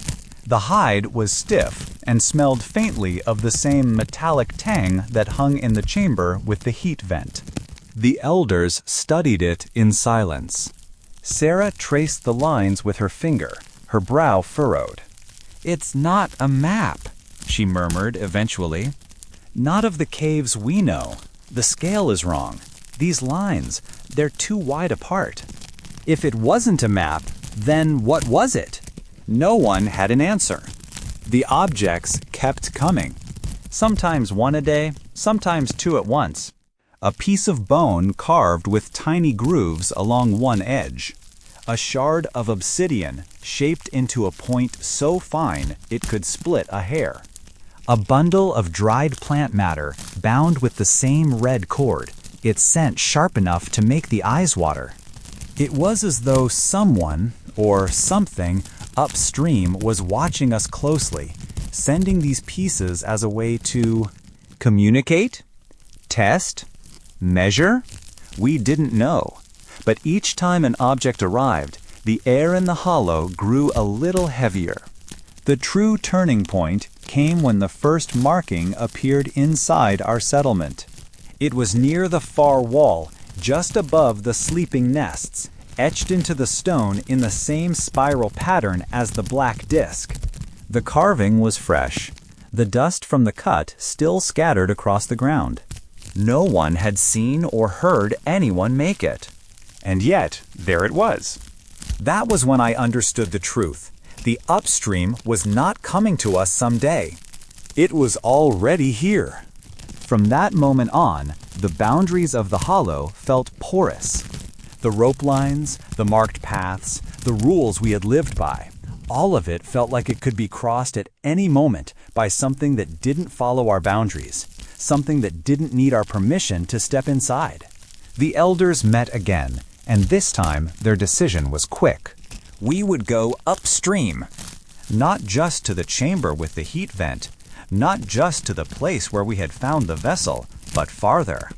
The hide was stiff and smelled faintly of the same metallic tang that hung in the chamber with the heat vent. The elders studied it in silence. Sarah traced the lines with her finger, her brow furrowed. "It's not a map," she murmured eventually. "Not of the caves we know. The scale is wrong. These lines, they're too wide apart." If it wasn't a map, then what was it? No one had an answer. The objects kept coming. Sometimes one a day, sometimes two at once. A piece of bone carved with tiny grooves along one edge. A shard of obsidian shaped into a point so fine it could split a hair. A bundle of dried plant matter bound with the same red cord, its scent sharp enough to make the eyes water. It was as though someone, or something, upstream was watching us closely, sending these pieces as a way to communicate, test, measure. We didn't know. But each time an object arrived, the air in the hollow grew a little heavier. The true turning point came when the first marking appeared inside our settlement. It was near the far wall, just above the sleeping nests, etched into the stone in the same spiral pattern as the black disc. The carving was fresh, the dust from the cut still scattered across the ground. No one had seen or heard anyone make it. And yet, there it was. That was when I understood the truth. The upstream was not coming to us someday. It was already here. From that moment on, the boundaries of the hollow felt porous. The rope lines, the marked paths, the rules we had lived by, all of it felt like it could be crossed at any moment by something that didn't follow our boundaries, something that didn't need our permission to step inside. The elders met again, and this time their decision was quick. We would go upstream, not just to the chamber with the heat vent, not just to the place where we had found the vessel, but farther.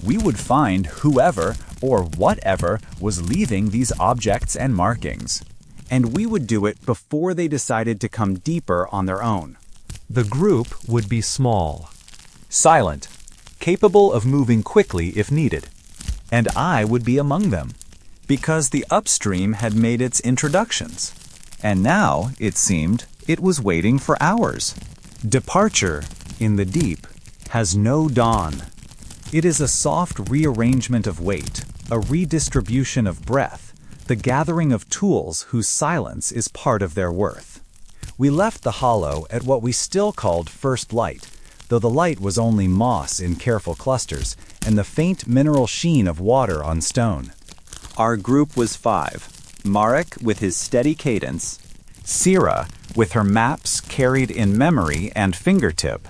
We would find whoever or whatever was leaving these objects and markings. And we would do it before they decided to come deeper on their own. The group would be small, silent, capable of moving quickly if needed. And I would be among them, because the upstream had made its introductions. And now, it seemed, it was waiting for ours. Departure, in the deep, has no dawn. It is a soft rearrangement of weight, a redistribution of breath, the gathering of tools whose silence is part of their worth. We left the hollow at what we still called first light, though the light was only moss in careful clusters and the faint mineral sheen of water on stone. Our group was 5. Marek with his steady cadence, Sira, with her maps carried in memory and fingertip,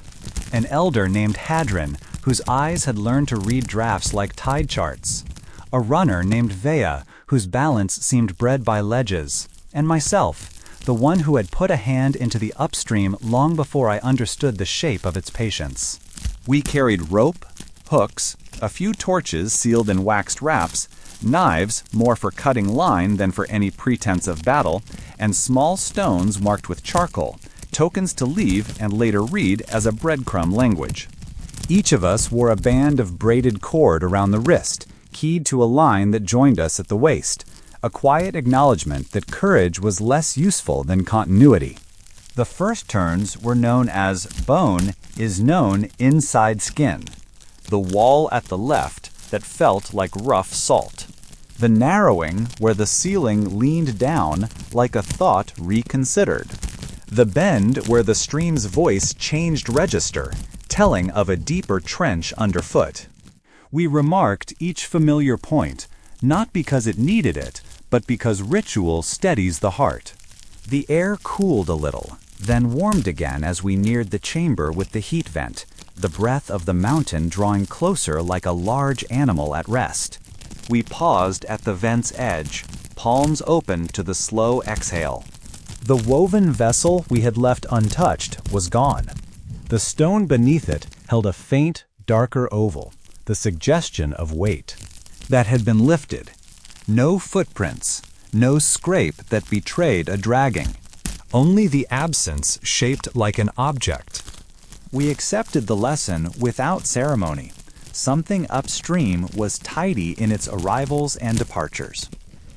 an elder named Hadron, whose eyes had learned to read drafts like tide charts, a runner named Vea, whose balance seemed bred by ledges, and myself, the one who had put a hand into the upstream long before I understood the shape of its patience. We carried rope, hooks, a few torches sealed in waxed wraps, knives more for cutting line than for any pretense of battle, and small stones marked with charcoal, tokens to leave and later read as a breadcrumb language. Each of us wore a band of braided cord around the wrist, keyed to a line that joined us at the waist, a quiet acknowledgement that courage was less useful than continuity. The first turns were known as bone is known inside skin, the wall at the left that felt like rough salt, the narrowing where the ceiling leaned down like a thought reconsidered, the bend where the stream's voice changed register, telling of a deeper trench underfoot. We remarked each familiar point, not because it needed it, but because ritual steadies the heart. The air cooled a little, then warmed again as we neared the chamber with the heat vent, the breath of the mountain drawing closer like a large animal at rest. We paused at the vent's edge, palms open to the slow exhale. The woven vessel we had left untouched was gone. The stone beneath it held a faint, darker oval, the suggestion of weight. That had been lifted. No footprints, no scrape that betrayed a dragging. Only the absence shaped like an object. We accepted the lesson without ceremony. Something upstream was tidy in its arrivals and departures.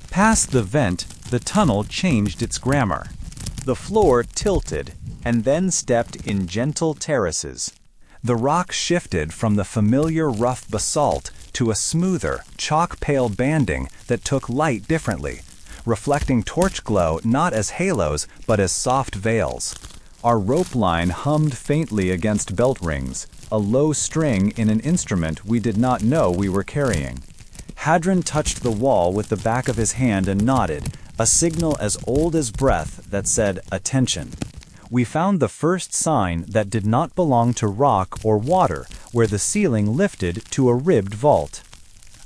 Past the vent, the tunnel changed its grammar. The floor tilted and then stepped in gentle terraces. The rock shifted from the familiar rough basalt to a smoother, chalk-pale banding that took light differently, reflecting torch glow not as halos but as soft veils. Our rope line hummed faintly against belt rings, a low string in an instrument we did not know we were carrying. Hadron touched the wall with the back of his hand and nodded, a signal as old as breath that said, "Attention." We found the first sign that did not belong to rock or water, where the ceiling lifted to a ribbed vault.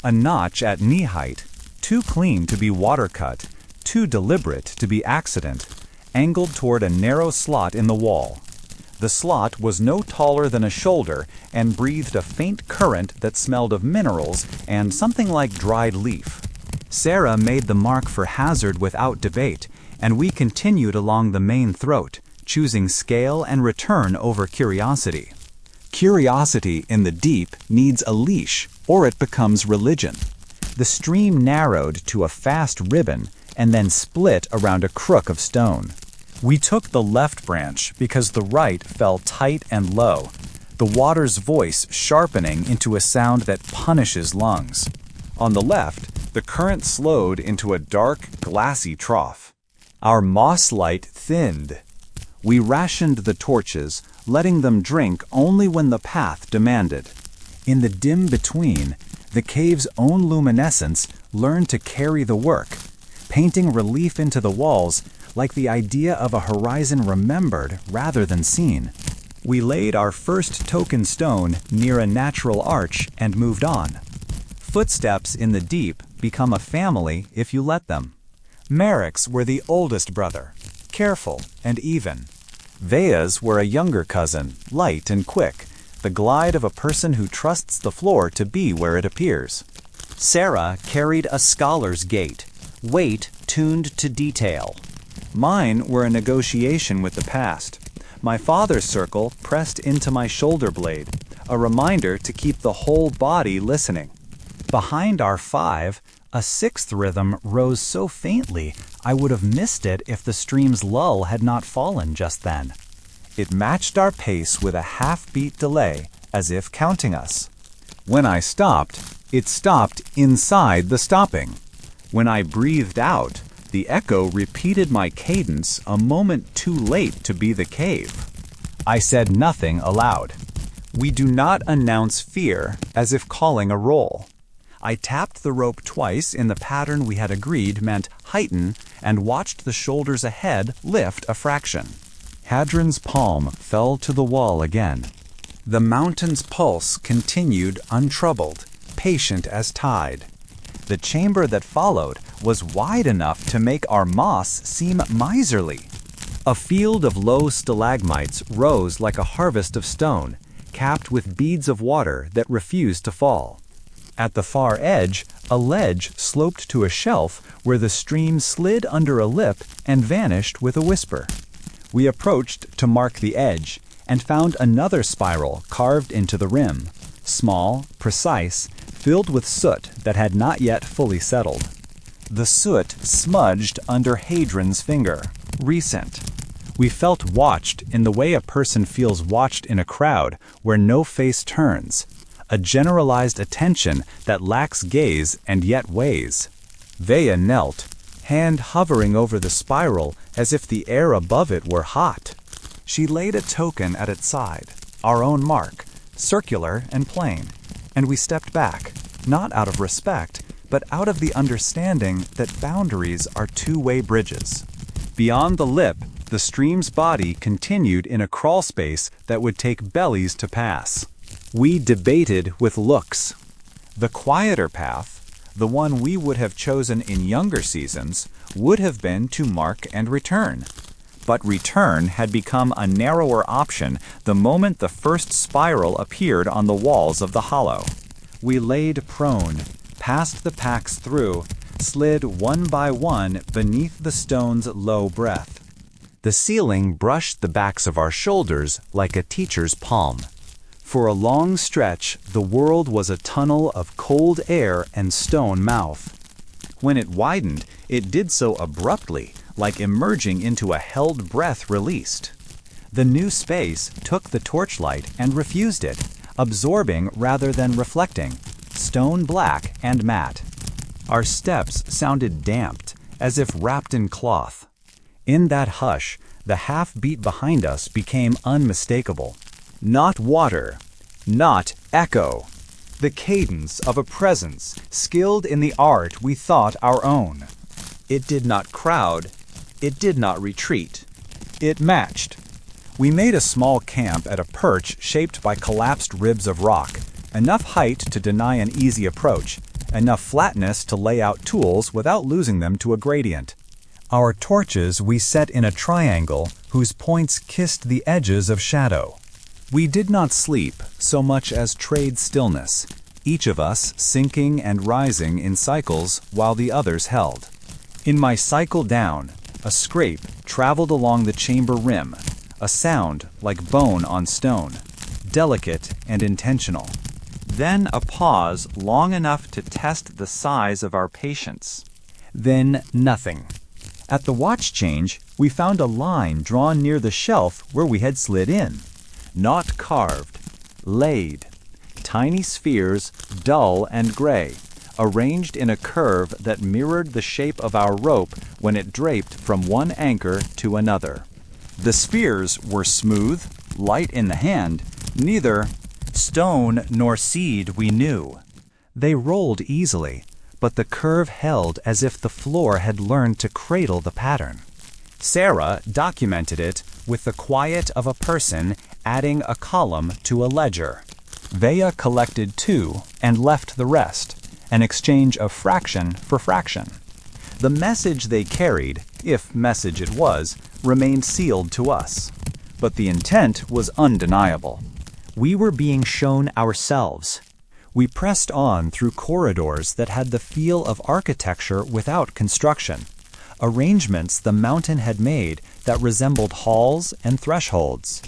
A notch at knee height, too clean to be water-cut, too deliberate to be accident, angled toward a narrow slot in the wall. The slot was no taller than a shoulder and breathed a faint current that smelled of minerals and something like dried leaf. Sarah made the mark for hazard without debate, and we continued along the main throat, choosing scale and return over curiosity. Curiosity in the deep needs a leash, or it becomes religion. The stream narrowed to a fast ribbon and then split around a crook of stone. We took the left branch because the right fell tight and low, the water's voice sharpening into a sound that punishes lungs. On the left, the current slowed into a dark, glassy trough. Our moss light thinned. We rationed the torches, letting them drink only when the path demanded. In the dim between, the cave's own luminescence learned to carry the work, painting relief into the walls like the idea of a horizon remembered rather than seen. We laid our first token stone near a natural arch and moved on. Footsteps in the deep become a family if you let them. Marek's were the oldest brother, careful and even. Vea's were a younger cousin, light and quick, the glide of a person who trusts the floor to be where it appears. Sarah carried a scholar's gait, weight tuned to detail. Mine were a negotiation with the past. My father's circle pressed into my shoulder blade, a reminder to keep the whole body listening. Behind our 5, a 6th rhythm rose so faintly I would have missed it if the stream's lull had not fallen just then. It matched our pace with a half-beat delay, as if counting us. When I stopped, it stopped inside the stopping. When I breathed out, the echo repeated my cadence a moment too late to be the cave. I said nothing aloud. We do not announce fear as if calling a roll. I tapped the rope twice in the pattern we had agreed meant heighten and watched the shoulders ahead lift a fraction. Hadron's palm fell to the wall again. The mountain's pulse continued untroubled, patient as tide. The chamber that followed was wide enough to make our moss seem miserly. A field of low stalagmites rose like a harvest of stone, capped with beads of water that refused to fall. At the far edge, a ledge sloped to a shelf where the stream slid under a lip and vanished with a whisper. We approached to mark the edge and found another spiral carved into the rim, small, precise, filled with soot that had not yet fully settled. The soot smudged under Hadron's finger, recent. We felt watched in the way a person feels watched in a crowd where no face turns, a generalized attention that lacks gaze and yet weighs. Vea knelt, hand hovering over the spiral as if the air above it were hot. She laid a token at its side, our own mark, circular and plain, and we stepped back, not out of respect, but out of the understanding that boundaries are two-way bridges. Beyond the lip, the stream's body continued in a crawl space that would take bellies to pass. We debated with looks. The quieter path, the one we would have chosen in younger seasons, would have been to mark and return. But return had become a narrower option the moment the first spiral appeared on the walls of the hollow. We laid prone, passed the packs through, slid one by one beneath the stone's low breath. The ceiling brushed the backs of our shoulders like a teacher's palm. For a long stretch, the world was a tunnel of cold air and stone mouth. When it widened, it did so abruptly, like emerging into a held breath released. The new space took the torchlight and refused it, absorbing rather than reflecting, stone black and matte. Our steps sounded damped, as if wrapped in cloth. In that hush, the half-beat behind us became unmistakable. Not water, not echo. The cadence of a presence skilled in the art we thought our own. It did not crowd. It did not retreat. It matched. We made a small camp at a perch shaped by collapsed ribs of rock, enough height to deny an easy approach, enough flatness to lay out tools without losing them to a gradient. Our torches we set in a triangle whose points kissed the edges of shadow. We did not sleep so much as trade stillness, each of us sinking and rising in cycles while the others held. In my cycle down, a scrape traveled along the chamber rim, a sound like bone on stone, delicate and intentional. Then a pause long enough to test the size of our patience. Then nothing. At the watch change, we found a line drawn near the shelf where we had slid in. Not carved, laid. Tiny spheres, dull and gray, arranged in a curve that mirrored the shape of our rope when it draped from one anchor to another. The spheres were smooth, light in the hand, neither stone nor seed we knew. They rolled easily, but the curve held as if the floor had learned to cradle the pattern. Sarah documented it with the quiet of a person adding a column to a ledger. Vea collected two and left the rest, an exchange of fraction for fraction. The message they carried, if message it was, remained sealed to us. But the intent was undeniable. We were being shown ourselves. We pressed on through corridors that had the feel of architecture without construction, arrangements the mountain had made that resembled halls and thresholds.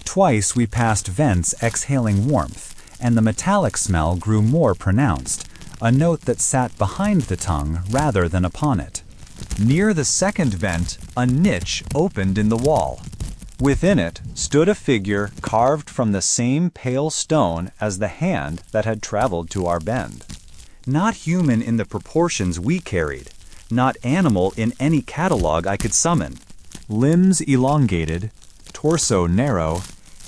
Twice we passed vents exhaling warmth, and the metallic smell grew more pronounced, a note that sat behind the tongue rather than upon it. Near the second vent, a niche opened in the wall. Within it stood a figure carved from the same pale stone as the hand that had traveled to our bend. Not human in the proportions we carried, not animal in any catalog I could summon. Limbs elongated, torso narrow,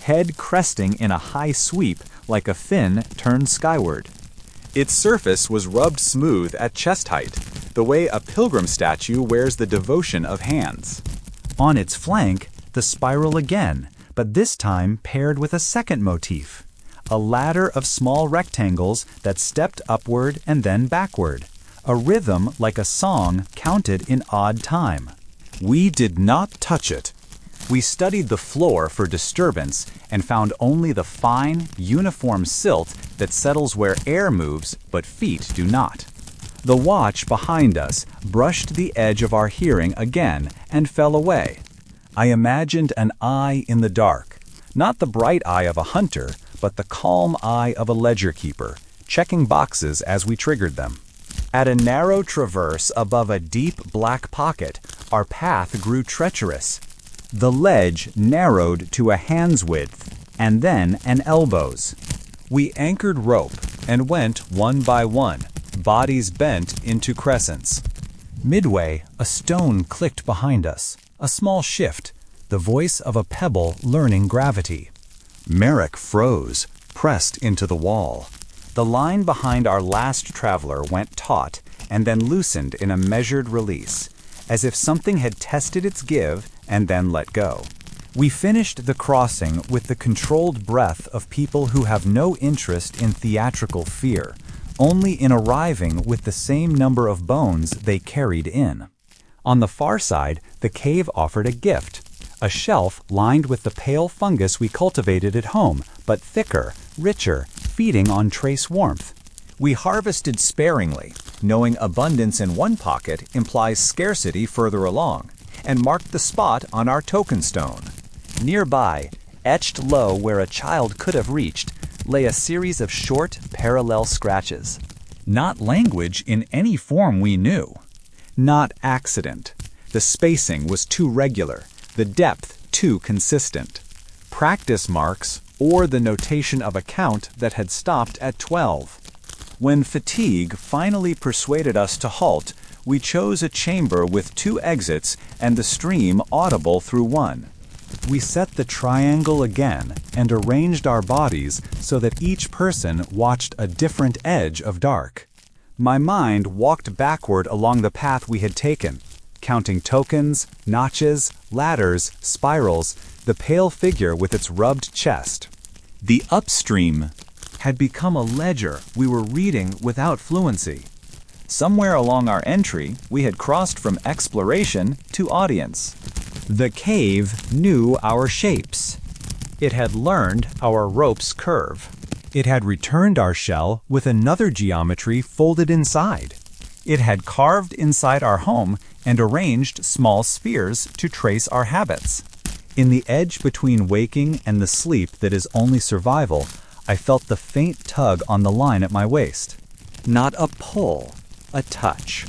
head cresting in a high sweep like a fin turned skyward. Its surface was rubbed smooth at chest height, the way a pilgrim statue wears the devotion of hands. On its flank, the spiral again, but this time paired with a second motif, a ladder of small rectangles that stepped upward and then backward, a rhythm like a song counted in odd time. We did not touch it. We studied the floor for disturbance and found only the fine, uniform silt that settles where air moves but feet do not. The watch behind us brushed the edge of our hearing again and fell away. I imagined an eye in the dark, not the bright eye of a hunter, but the calm eye of a ledger keeper, checking boxes as we triggered them. At a narrow traverse above a deep black pocket, our path grew treacherous. The ledge narrowed to a hand's width, and then an elbow's. We anchored rope and went one by one, bodies bent into crescents. Midway, a stone clicked behind us, a small shift, the voice of a pebble learning gravity. Merrick froze, pressed into the wall. The line behind our last traveler went taut and then loosened in a measured release, as if something had tested its give and then let go. We finished the crossing with the controlled breath of people who have no interest in theatrical fear, only in arriving with the same number of bones they carried in. On the far side, the cave offered a gift, a shelf lined with the pale fungus we cultivated at home, but thicker, richer, feeding on trace warmth. We harvested sparingly, knowing abundance in one pocket implies scarcity further along, and marked the spot on our token stone. Nearby, etched low where a child could have reached, lay a series of short, parallel scratches. Not language in any form we knew. Not accident. The spacing was too regular, the depth too consistent. Practice marks, or the notation of a count that had stopped at 12. When fatigue finally persuaded us to halt, we chose a chamber with 2 exits and the stream audible through one. We set the triangle again and arranged our bodies so that each person watched a different edge of dark. My mind walked backward along the path we had taken, counting tokens, notches, ladders, spirals, the pale figure with its rubbed chest. The upstream had become a ledger we were reading without fluency. Somewhere along our entry, we had crossed from exploration to audience. The cave knew our shapes. It had learned our rope's curve. It had returned our shell with another geometry folded inside. It had carved inside our home and arranged small spheres to trace our habits. In the edge between waking and the sleep that is only survival, I felt the faint tug on the line at my waist. Not a pull, a touch.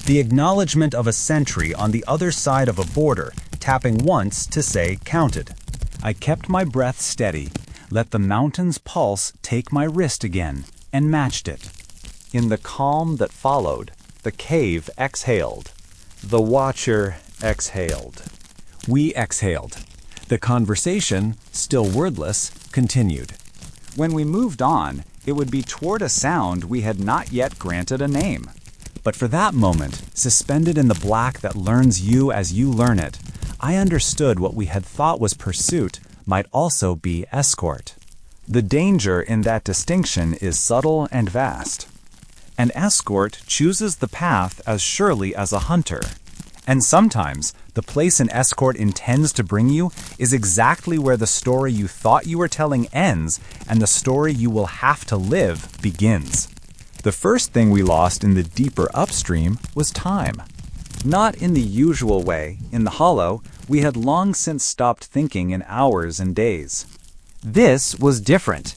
The acknowledgement of a sentry on the other side of a border, tapping once to say counted. I kept my breath steady, let the mountain's pulse take my wrist again, and matched it. In the calm that followed, the cave exhaled. The watcher exhaled. We exhaled. The conversation, still wordless, continued. When we moved on, it would be toward a sound we had not yet granted a name. But for that moment, suspended in the black that learns you as you learn it, I understood what we had thought was pursuit might also be escort. The danger in that distinction is subtle and vast. An escort chooses the path as surely as a hunter. And sometimes, the place an escort intends to bring you is exactly where the story you thought you were telling ends and the story you will have to live begins. The first thing we lost in the deeper upstream was time. Not in the usual way, in the hollow, we had long since stopped thinking in hours and days. This was different.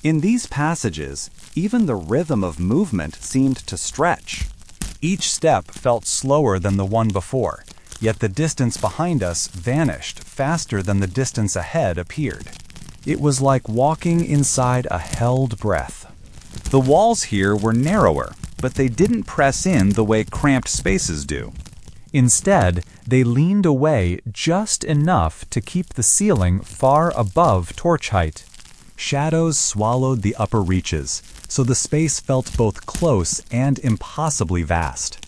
In these passages, even the rhythm of movement seemed to stretch. Each step felt slower than the one before, yet the distance behind us vanished faster than the distance ahead appeared. It was like walking inside a held breath. The walls here were narrower, but they didn't press in the way cramped spaces do. Instead, they leaned away just enough to keep the ceiling far above torch height. Shadows swallowed the upper reaches, so the space felt both close and impossibly vast.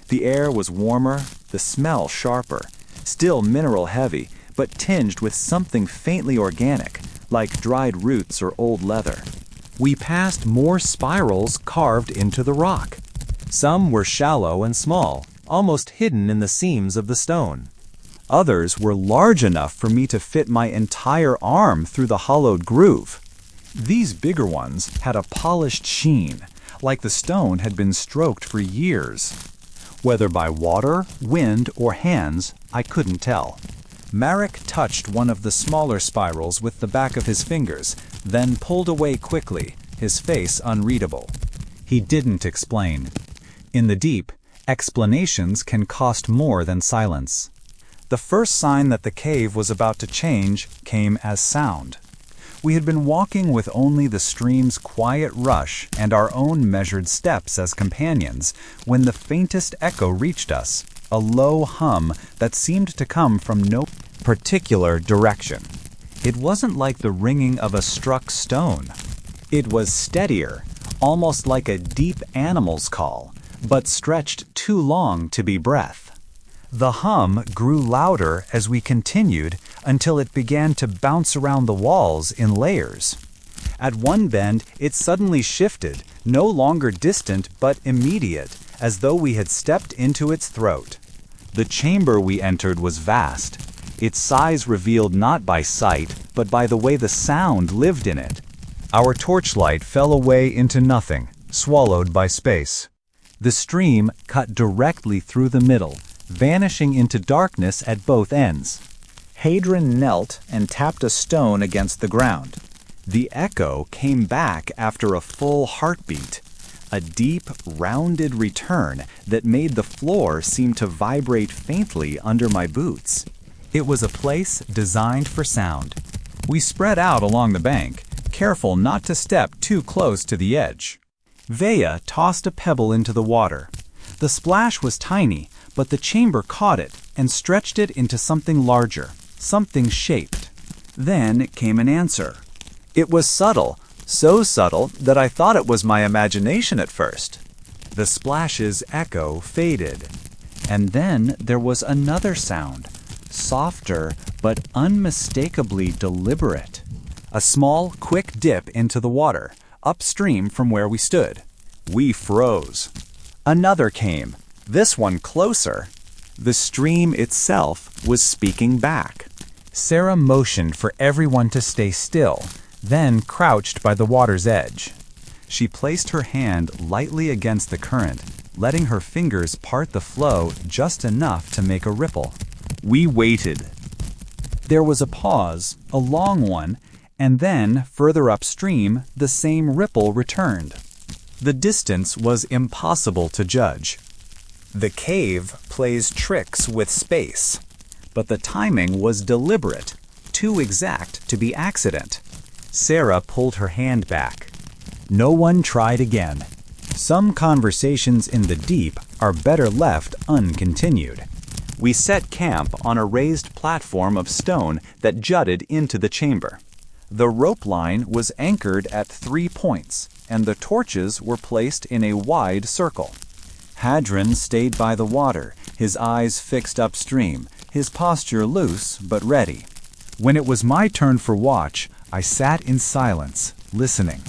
The air was warmer, the smell sharper, still mineral heavy, but tinged with something faintly organic, like dried roots or old leather. We passed more spirals carved into the rock. Some were shallow and small, almost hidden in the seams of the stone. Others were large enough for me to fit my entire arm through the hollowed groove. These bigger ones had a polished sheen, like the stone had been stroked for years. Whether by water, wind, or hands, I couldn't tell. Marek touched one of the smaller spirals with the back of his fingers, then pulled away quickly, his face unreadable. He didn't explain. In the deep, explanations can cost more than silence. The first sign that the cave was about to change came as sound. We had been walking with only the stream's quiet rush and our own measured steps as companions when the faintest echo reached us, a low hum that seemed to come from no particular direction. It wasn't like the ringing of a struck stone. It was steadier, almost like a deep animal's call, but stretched too long to be breath. The hum grew louder as we continued until it began to bounce around the walls in layers. At one bend, it suddenly shifted, no longer distant but immediate, as though we had stepped into its throat. The chamber we entered was vast, its size revealed not by sight, but by the way the sound lived in it. Our torchlight fell away into nothing, swallowed by space. The stream cut directly through the middle, vanishing into darkness at both ends. Hadron knelt and tapped a stone against the ground. The echo came back after a full heartbeat, a deep, rounded return that made the floor seem to vibrate faintly under my boots. It was a place designed for sound. We spread out along the bank, careful not to step too close to the edge. Vea tossed a pebble into the water. The splash was tiny, but the chamber caught it and stretched it into something larger, something shaped. Then came an answer. It was subtle, so subtle that I thought it was my imagination at first. The splash's echo faded. And then there was another sound, softer but unmistakably deliberate. A small, quick dip into the water, upstream from where we stood. We froze. Another came, this one closer. The stream itself was speaking back. Sarah motioned for everyone to stay still, then crouched by the water's edge. She placed her hand lightly against the current, letting her fingers part the flow just enough to make a ripple. We waited. There was a pause, a long one, and then, further upstream, the same ripple returned. The distance was impossible to judge. The cave plays tricks with space, but the timing was deliberate, too exact to be accident. Sarah pulled her hand back. No one tried again. Some conversations in the deep are better left uncontinued. We set camp on a raised platform of stone that jutted into the chamber. The rope line was anchored at 3 points, and the torches were placed in a wide circle. Hadron stayed by the water, his eyes fixed upstream, his posture loose but ready. When it was my turn for watch, I sat in silence, listening.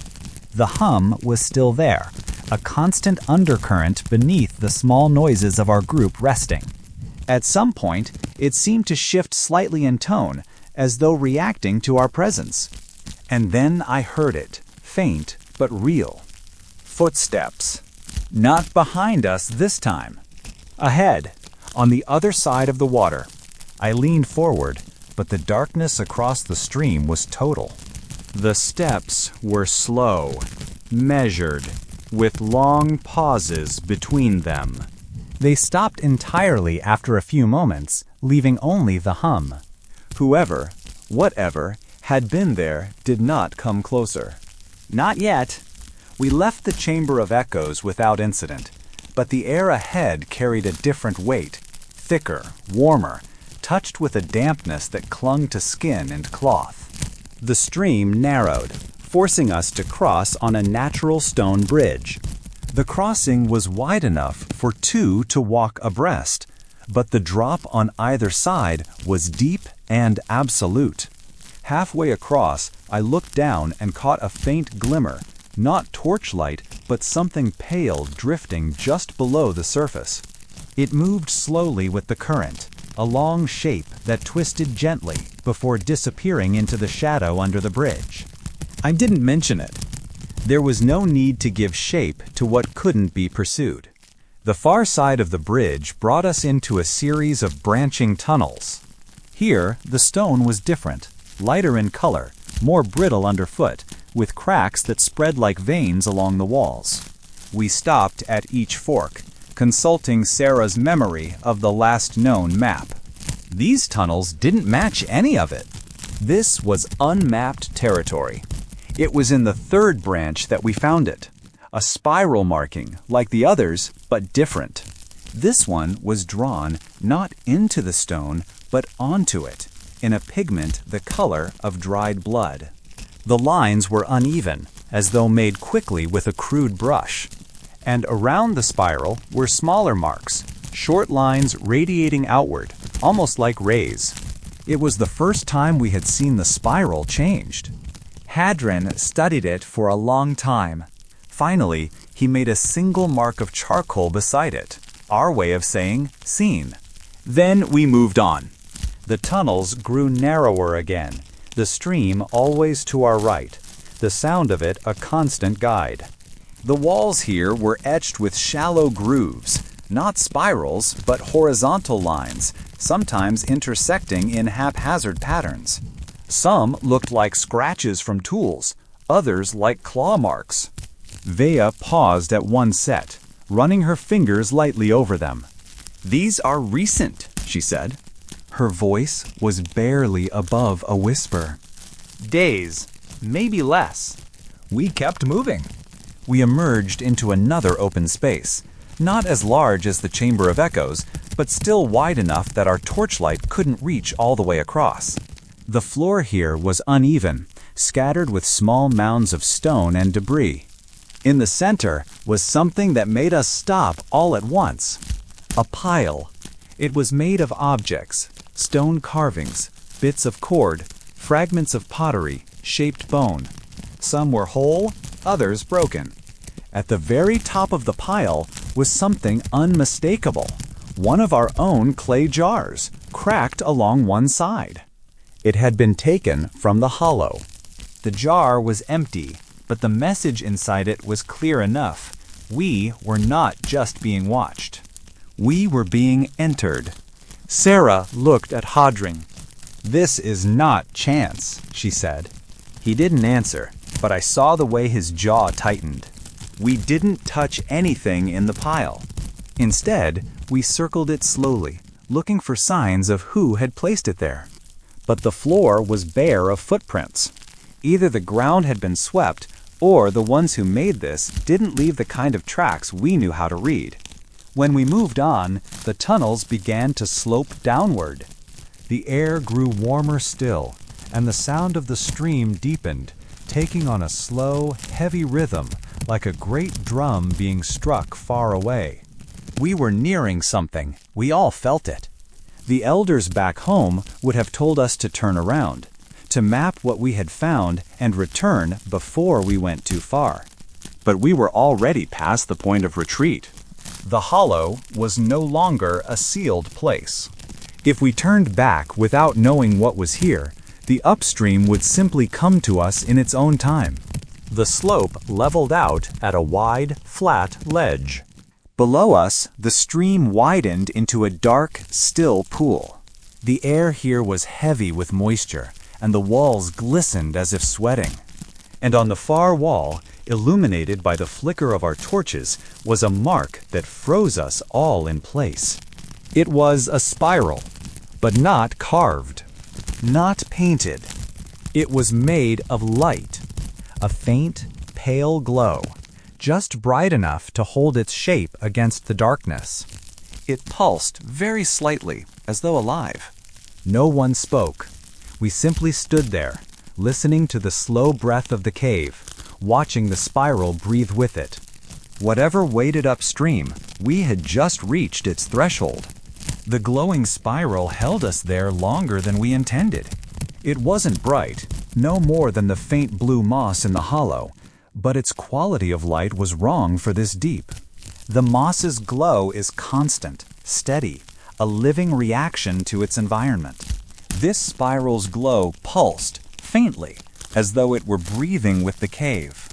The hum was still there, a constant undercurrent beneath the small noises of our group resting. At some point, it seemed to shift slightly in tone, as though reacting to our presence. And then I heard it, faint but real. Footsteps. Not behind us this time. Ahead, on the other side of the water. I leaned forward, but the darkness across the stream was total. The steps were slow, measured, with long pauses between them. They stopped entirely after a few moments, leaving only the hum. Whoever, whatever, had been there did not come closer. Not yet. We left the Chamber of Echoes without incident, but the air ahead carried a different weight, thicker, warmer, touched with a dampness that clung to skin and cloth. The stream narrowed, forcing us to cross on a natural stone bridge. The crossing was wide enough for two to walk abreast, but the drop on either side was deep and absolute. Halfway across, I looked down and caught a faint glimmer, not torchlight, but something pale drifting just below the surface. It moved slowly with the current, a long shape that twisted gently before disappearing into the shadow under the bridge. I didn't mention it. There was no need to give shape to what couldn't be pursued. The far side of the bridge brought us into a series of branching tunnels. Here, the stone was different, lighter in color, more brittle underfoot, with cracks that spread like veins along the walls. We stopped at each fork, consulting Sarah's memory of the last known map. These tunnels didn't match any of it. This was unmapped territory. It was in the third branch that we found it. A spiral marking, like the others, but different. This one was drawn not into the stone, but onto it, in a pigment the color of dried blood. The lines were uneven, as though made quickly with a crude brush. And around the spiral were smaller marks, short lines radiating outward, almost like rays. It was the first time we had seen the spiral changed. Hadron studied it for a long time. Finally, he made a single mark of charcoal beside it, our way of saying seen. Then we moved on. The tunnels grew narrower again, the stream always to our right, the sound of it a constant guide. The walls here were etched with shallow grooves, not spirals, but horizontal lines, sometimes intersecting in haphazard patterns. Some looked like scratches from tools, others like claw marks. Vea paused at one set, running her fingers lightly over them. "These are recent," she said. Her voice was barely above a whisper. "Days, maybe less." We kept moving. We emerged into another open space, not as large as the Chamber of Echoes, but still wide enough that our torchlight couldn't reach all the way across. The floor here was uneven, scattered with small mounds of stone and debris. In the center was something that made us stop all at once. A pile. It was made of objects, stone carvings, bits of cord, fragments of pottery, shaped bone. Some were whole, others broken. At the very top of the pile was something unmistakable. One of our own clay jars, cracked along one side. It had been taken from the hollow. The jar was empty, but the message inside it was clear enough. We were not just being watched. We were being entered. Sarah looked at Hadron. "This is not chance," she said. He didn't answer, but I saw the way his jaw tightened. We didn't touch anything in the pile. Instead, we circled it slowly, looking for signs of who had placed it there. But the floor was bare of footprints. Either the ground had been swept, or the ones who made this didn't leave the kind of tracks we knew how to read. When we moved on, the tunnels began to slope downward. The air grew warmer still, and the sound of the stream deepened, taking on a slow, heavy rhythm, like a great drum being struck far away. We were nearing something. We all felt it. The elders back home would have told us to turn around, to map what we had found and return before we went too far. But we were already past the point of retreat. The hollow was no longer a sealed place. If we turned back without knowing what was here, the upstream would simply come to us in its own time. The slope leveled out at a wide, flat ledge. Below us, the stream widened into a dark, still pool. The air here was heavy with moisture, and the walls glistened as if sweating. And on the far wall, illuminated by the flicker of our torches, was a mark that froze us all in place. It was a spiral, but not carved, not painted. It was made of light, a faint, pale glow, just bright enough to hold its shape against the darkness. It pulsed very slightly, as though alive. No one spoke. We simply stood there, listening to the slow breath of the cave, watching the spiral breathe with it. Whatever waited upstream, we had just reached its threshold. The glowing spiral held us there longer than we intended. It wasn't bright, no more than the faint blue moss in the hollow, but its quality of light was wrong for this deep. The moss's glow is constant, steady, a living reaction to its environment. This spiral's glow pulsed, faintly, as though it were breathing with the cave.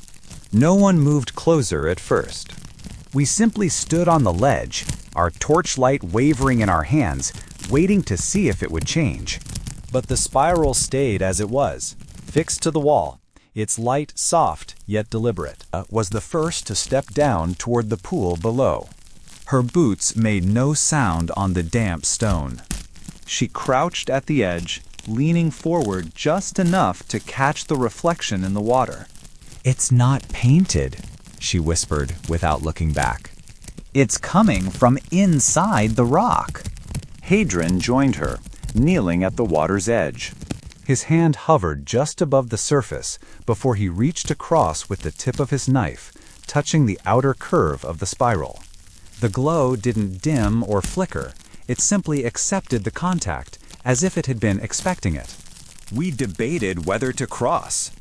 No one moved closer at first. We simply stood on the ledge, our torchlight wavering in our hands, waiting to see if it would change. But the spiral stayed as it was, fixed to the wall. Its light, soft yet deliberate, was the first to step down toward the pool below. Her boots made no sound on the damp stone. She crouched at the edge, leaning forward just enough to catch the reflection in the water. "It's not painted," she whispered without looking back. "It's coming from inside the rock." Hadron joined her, kneeling at the water's edge. His hand hovered just above the surface before he reached across with the tip of his knife, touching the outer curve of the spiral. The glow didn't dim or flicker. It simply accepted the contact, as if it had been expecting it. We debated whether to cross.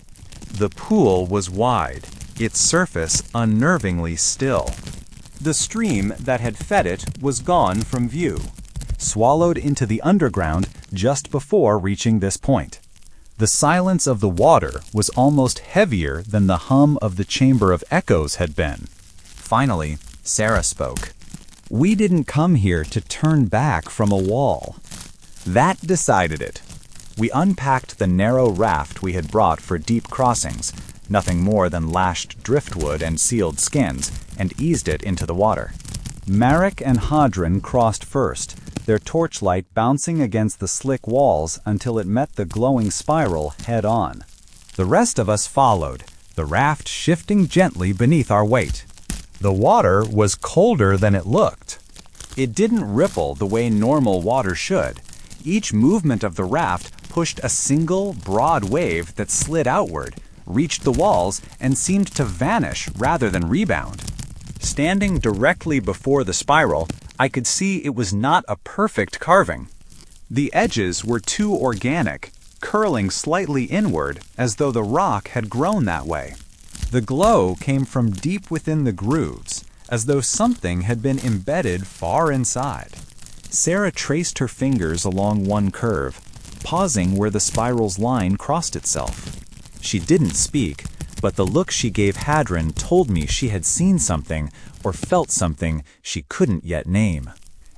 The pool was wide, its surface unnervingly still. The stream that had fed it was gone from view, swallowed into the underground just before reaching this point. The silence of the water was almost heavier than the hum of the Chamber of Echoes had been. Finally, Sarah spoke. "We didn't come here to turn back from a wall." That decided it. We unpacked the narrow raft we had brought for deep crossings, nothing more than lashed driftwood and sealed skins, and eased it into the water. Marek and Hadron crossed first, their torchlight bouncing against the slick walls until it met the glowing spiral head-on. The rest of us followed, the raft shifting gently beneath our weight. The water was colder than it looked. It didn't ripple the way normal water should. Each movement of the raft pushed a single, broad wave that slid outward, reached the walls, and seemed to vanish rather than rebound. Standing directly before the spiral, I could see it was not a perfect carving. The edges were too organic, curling slightly inward as though the rock had grown that way. The glow came from deep within the grooves, as though something had been embedded far inside. Sarah traced her fingers along one curve, pausing where the spiral's line crossed itself. She didn't speak, but the look she gave Hadron told me she had seen something or felt something she couldn't yet name.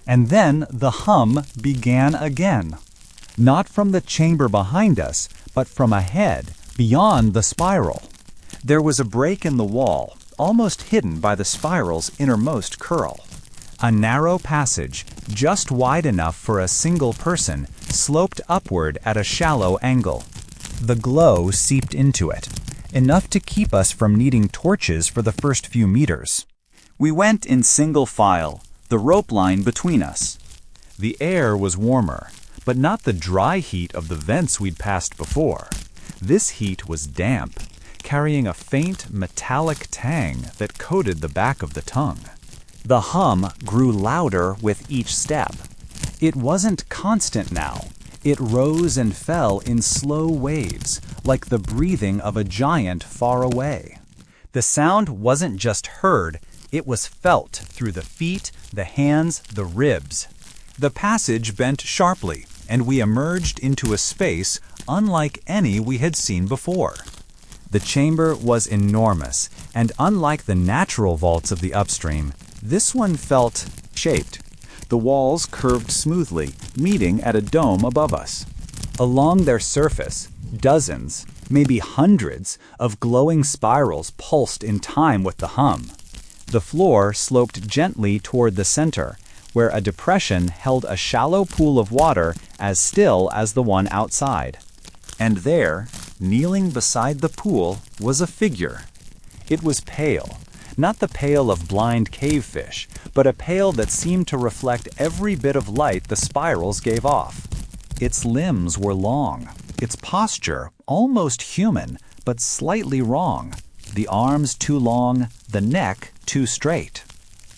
And then the hum began again. Not from the chamber behind us, but from ahead, beyond the spiral. There was a break in the wall, almost hidden by the spiral's innermost curl. A narrow passage, just wide enough for a single person, sloped upward at a shallow angle. The glow seeped into it, enough to keep us from needing torches for the first few meters. We went in single file, the rope line between us. The air was warmer, but not the dry heat of the vents we'd passed before. This heat was damp, carrying a faint metallic tang that coated the back of the tongue. The hum grew louder with each step. It wasn't constant now. It rose and fell in slow waves, like the breathing of a giant far away. The sound wasn't just heard, it was felt through the feet, the hands, the ribs. The passage bent sharply, and we emerged into a space unlike any we had seen before. The chamber was enormous, and unlike the natural vaults of the upstream, this one felt shaped. The walls curved smoothly, meeting at a dome above us. Along their surface, dozens, maybe hundreds, of glowing spirals pulsed in time with the hum. The floor sloped gently toward the center, where a depression held a shallow pool of water as still as the one outside. And there, kneeling beside the pool, was a figure. It was pale, Not the pale of blind cavefish, but a pale that seemed to reflect every bit of light the spirals gave off. Its limbs were long, its posture almost human, but slightly wrong. The arms too long, the neck too straight.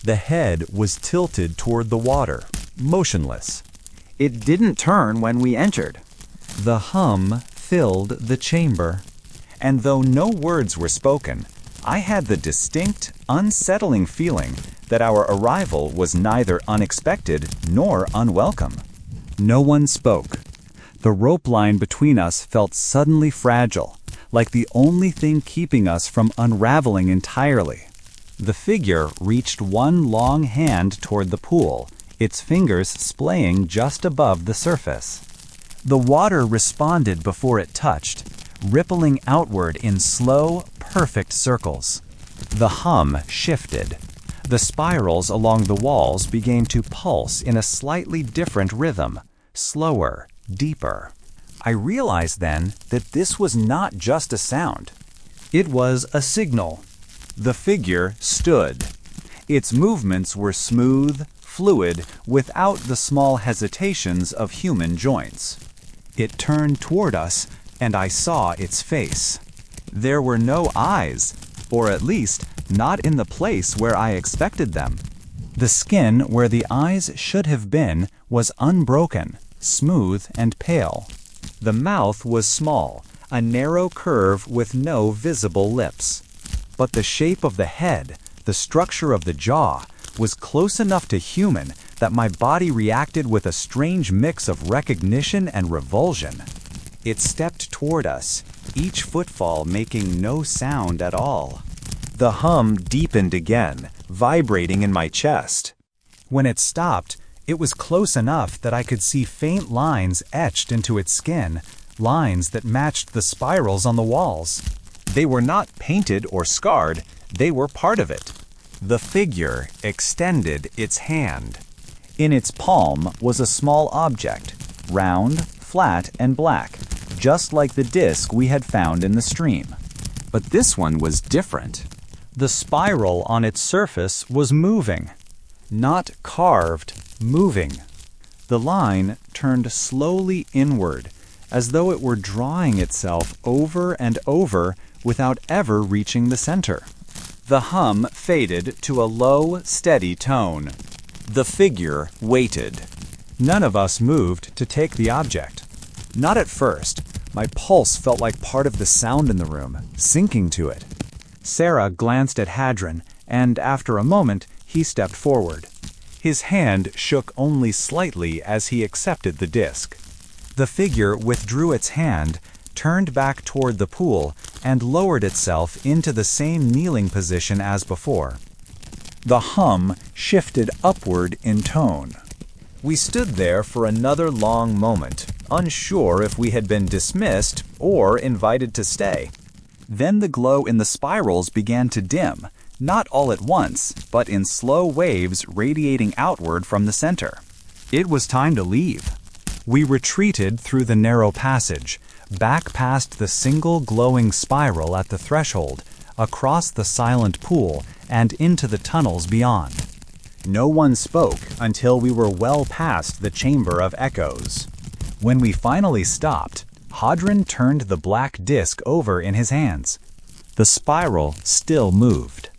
The head was tilted toward the water, motionless. It didn't turn when we entered. The hum filled the chamber, and though no words were spoken, I had the distinct, unsettling feeling that our arrival was neither unexpected nor unwelcome. No one spoke. The rope line between us felt suddenly fragile, like the only thing keeping us from unraveling entirely. The figure reached one long hand toward the pool, its fingers splaying just above the surface. The water responded before it touched, rippling outward in slow, perfect circles. The hum shifted. The spirals along the walls began to pulse in a slightly different rhythm, slower, deeper. I realized then that this was not just a sound. It was a signal. The figure stood. Its movements were smooth, fluid, without the small hesitations of human joints. It turned toward us, and I saw its face. There were no eyes, or at least not in the place where I expected them. The skin where the eyes should have been was unbroken, smooth and pale. The mouth was small, a narrow curve with no visible lips. But the shape of the head, the structure of the jaw, was close enough to human that my body reacted with a strange mix of recognition and revulsion. It stepped toward us, each footfall making no sound at all. The hum deepened again, vibrating in my chest. When it stopped, it was close enough that I could see faint lines etched into its skin, lines that matched the spirals on the walls. They were not painted or scarred, they were part of it. The figure extended its hand. In its palm was a small object, round, flat, and black, just like the disc we had found in the stream. But this one was different. The spiral on its surface was moving. Not carved, moving. The line turned slowly inward, as though it were drawing itself over and over without ever reaching the center. The hum faded to a low, steady tone. The figure waited. None of us moved to take the object. Not at first. My pulse felt like part of the sound in the room, sinking to it. Sarah glanced at Hadron, and after a moment, he stepped forward. His hand shook only slightly as he accepted the disc. The figure withdrew its hand, turned back toward the pool, and lowered itself into the same kneeling position as before. The hum shifted upward in tone. We stood there for another long moment, unsure if we had been dismissed or invited to stay. Then the glow in the spirals began to dim, not all at once, but in slow waves radiating outward from the center. It was time to leave. We retreated through the narrow passage, back past the single glowing spiral at the threshold, across the silent pool, and into the tunnels beyond. No one spoke until we were well past the Chamber of Echoes. When we finally stopped, Hadron turned the black disc over in his hands. The spiral still moved.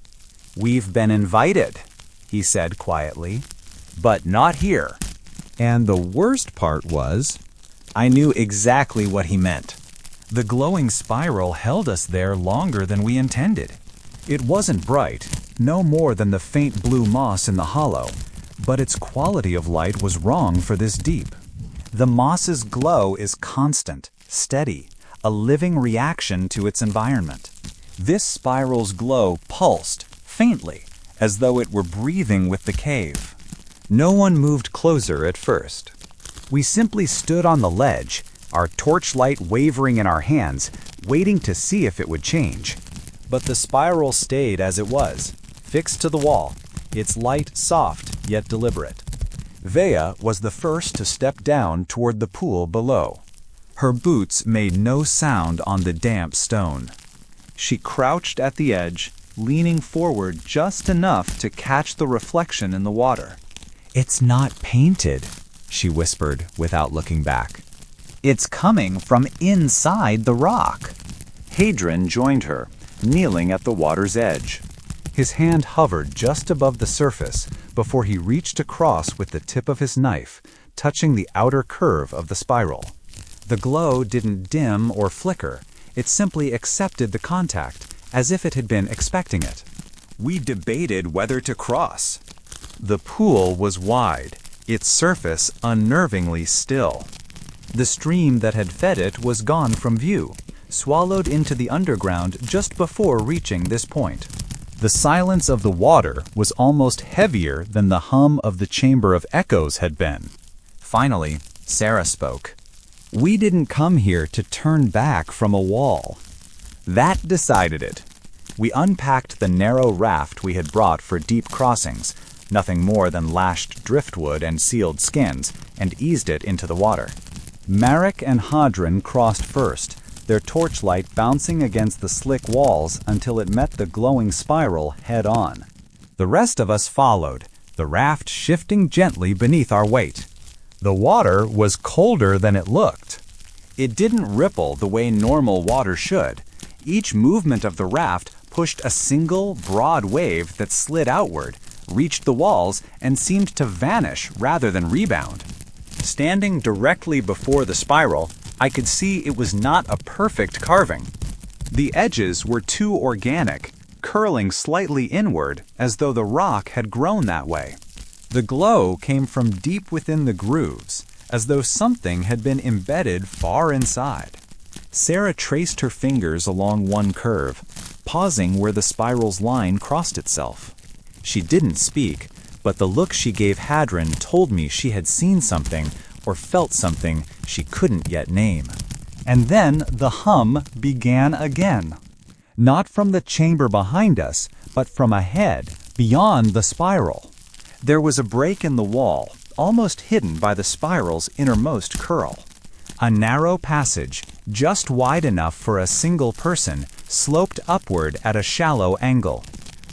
"We've been invited," he said quietly, "but not here." And the worst part was, I knew exactly what he meant. The glowing spiral held us there longer than we intended. It wasn't bright, no more than the faint blue moss in the hollow, but its quality of light was wrong for this deep. The moss's glow is constant, steady, a living reaction to its environment. This spiral's glow pulsed, faintly, as though it were breathing with the cave. No one moved closer at first. We simply stood on the ledge, our torchlight wavering in our hands, waiting to see if it would change. But the spiral stayed as it was, fixed to the wall, its light soft yet deliberate. Vea was the first to step down toward the pool below. Her boots made no sound on the damp stone. She crouched at the edge, leaning forward just enough to catch the reflection in the water. "It's not painted," she whispered without looking back. "It's coming from inside the rock." Hadron joined her, kneeling at the water's edge. His hand hovered just above the surface before he reached across with the tip of his knife, touching the outer curve of the spiral. The glow didn't dim or flicker. It simply accepted the contact, as if it had been expecting it. We debated whether to cross. The pool was wide, its surface unnervingly still. The stream that had fed it was gone from view, swallowed into the underground just before reaching this point. The silence of the water was almost heavier than the hum of the Chamber of Echoes had been. Finally, Sarah spoke. "We didn't come here to turn back from a wall." That decided it. We unpacked the narrow raft we had brought for deep crossings, nothing more than lashed driftwood and sealed skins, and eased it into the water. Marek and Hadron crossed first, their torchlight bouncing against the slick walls until it met the glowing spiral head-on. The rest of us followed, the raft shifting gently beneath our weight. The water was colder than it looked. It didn't ripple the way normal water should. Each movement of the raft pushed a single, broad wave that slid outward, reached the walls, and seemed to vanish rather than rebound. Standing directly before the spiral, I could see it was not a perfect carving. The edges were too organic, curling slightly inward as though the rock had grown that way. The glow came from deep within the grooves, as though something had been embedded far inside. Sarah traced her fingers along one curve, pausing where the spiral's line crossed itself. She didn't speak, but the look she gave Hadron told me she had seen something or felt something she couldn't yet name. And then the hum began again. Not from the chamber behind us, but from ahead, beyond the spiral. There was a break in the wall, almost hidden by the spiral's innermost curl. A narrow passage, just wide enough for a single person, sloped upward at a shallow angle.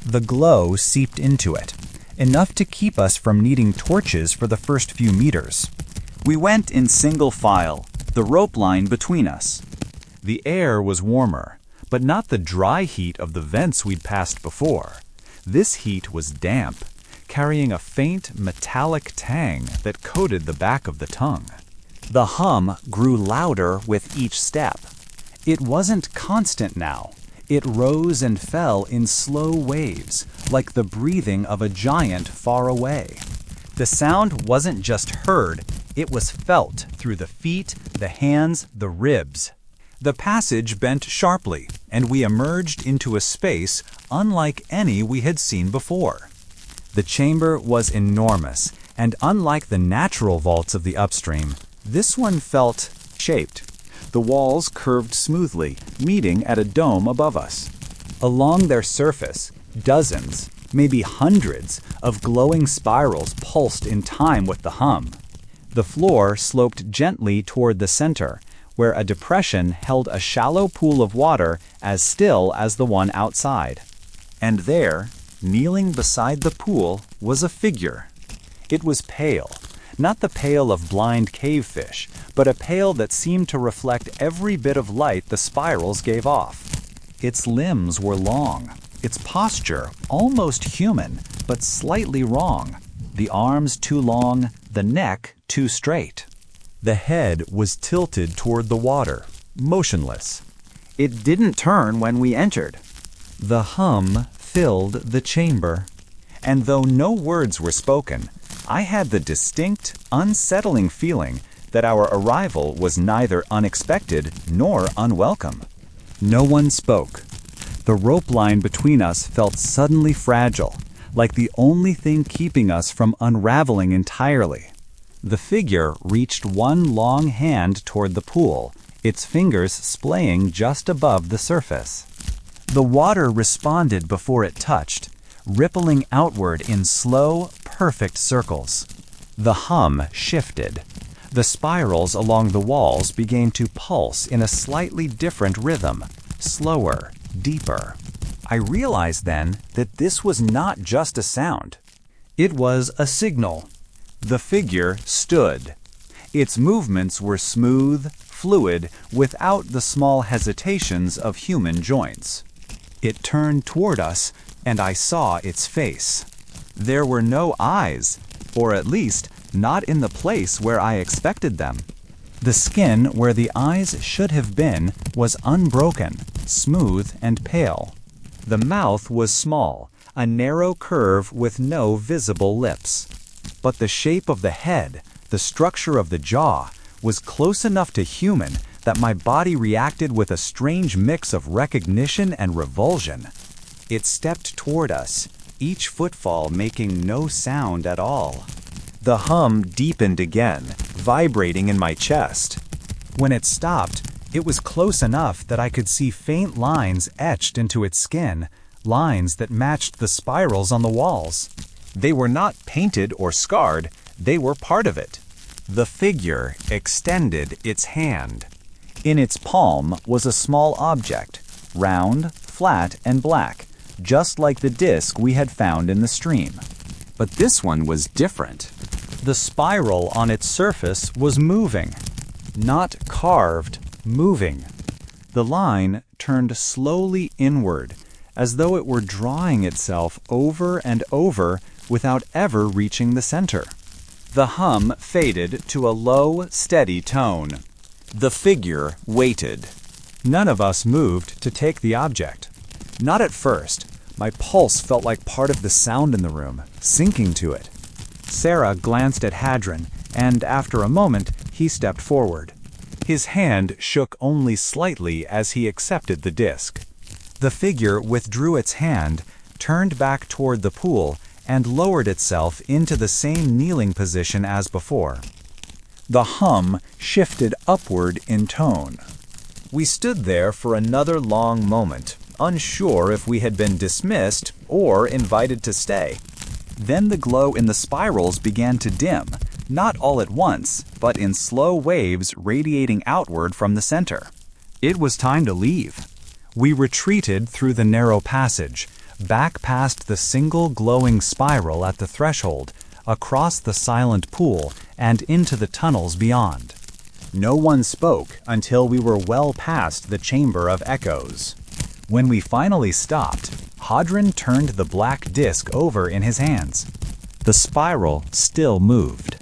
The glow seeped into it, enough to keep us from needing torches for the first few meters. We went in single file, the rope line between us. The air was warmer, but not the dry heat of the vents we'd passed before. This heat was damp, carrying a faint metallic tang that coated the back of the tongue. The hum grew louder with each step. It wasn't constant now. It rose and fell in slow waves, like the breathing of a giant far away. The sound wasn't just heard, it was felt through the feet, the hands, the ribs. The passage bent sharply, and we emerged into a space unlike any we had seen before. The chamber was enormous, and unlike the natural vaults of the upstream, this one felt shaped. The walls curved smoothly, meeting at a dome above us. Along their surface, dozens, maybe hundreds, of glowing spirals pulsed in time with the hum. The floor sloped gently toward the center, where a depression held a shallow pool of water as still as the one outside. And there, kneeling beside the pool, was a figure. It was pale, not the pale of blind cavefish, but a pale that seemed to reflect every bit of light the spirals gave off. Its limbs were long, its posture almost human, but slightly wrong. The arms too long, the neck too straight. The head was tilted toward the water, motionless. It didn't turn when we entered. The hum filled the chamber, and though no words were spoken, I had the distinct, unsettling feeling that our arrival was neither unexpected nor unwelcome. No one spoke. The rope line between us felt suddenly fragile, like the only thing keeping us from unraveling entirely. The figure reached one long hand toward the pool, its fingers splaying just above the surface. The water responded before it touched, rippling outward in slow, perfect circles. The hum shifted. The spirals along the walls began to pulse in a slightly different rhythm, slower, deeper. I realized then that this was not just a sound. It was a signal. The figure stood. Its movements were smooth, fluid, without the small hesitations of human joints. It turned toward us, and I saw its face. There were no eyes, or at least not in the place where I expected them. The skin where the eyes should have been was unbroken, smooth and pale. The mouth was small, a narrow curve with no visible lips. But the shape of the head, the structure of the jaw, was close enough to human that my body reacted with a strange mix of recognition and revulsion. It stepped toward us, each footfall making no sound at all. The hum deepened again, vibrating in my chest. When it stopped, it was close enough that I could see faint lines etched into its skin, lines that matched the spirals on the walls. They were not painted or scarred, they were part of it. The figure extended its hand. In its palm was a small object, round, flat, and black, just like the disc we had found in the stream. But this one was different. The spiral on its surface was moving. Not carved, moving. The line turned slowly inward, as though it were drawing itself over and over without ever reaching the center. The hum faded to a low, steady tone. The figure waited. None of us moved to take the object. Not at first. My pulse felt like part of the sound in the room, sinking to it. Sarah glanced at Hadron, and after a moment, he stepped forward. His hand shook only slightly as he accepted the disc. The figure withdrew its hand, turned back toward the pool, and lowered itself into the same kneeling position as before. The hum shifted upward in tone. We stood there for another long moment, unsure if we had been dismissed or invited to stay. Then the glow in the spirals began to dim, not all at once, but in slow waves radiating outward from the center. It was time to leave. We retreated through the narrow passage, back past the single glowing spiral at the threshold, across the silent pool, and into the tunnels beyond. No one spoke until we were well past the Chamber of Echoes. When we finally stopped, Hadron turned the black disc over in his hands. The spiral still moved.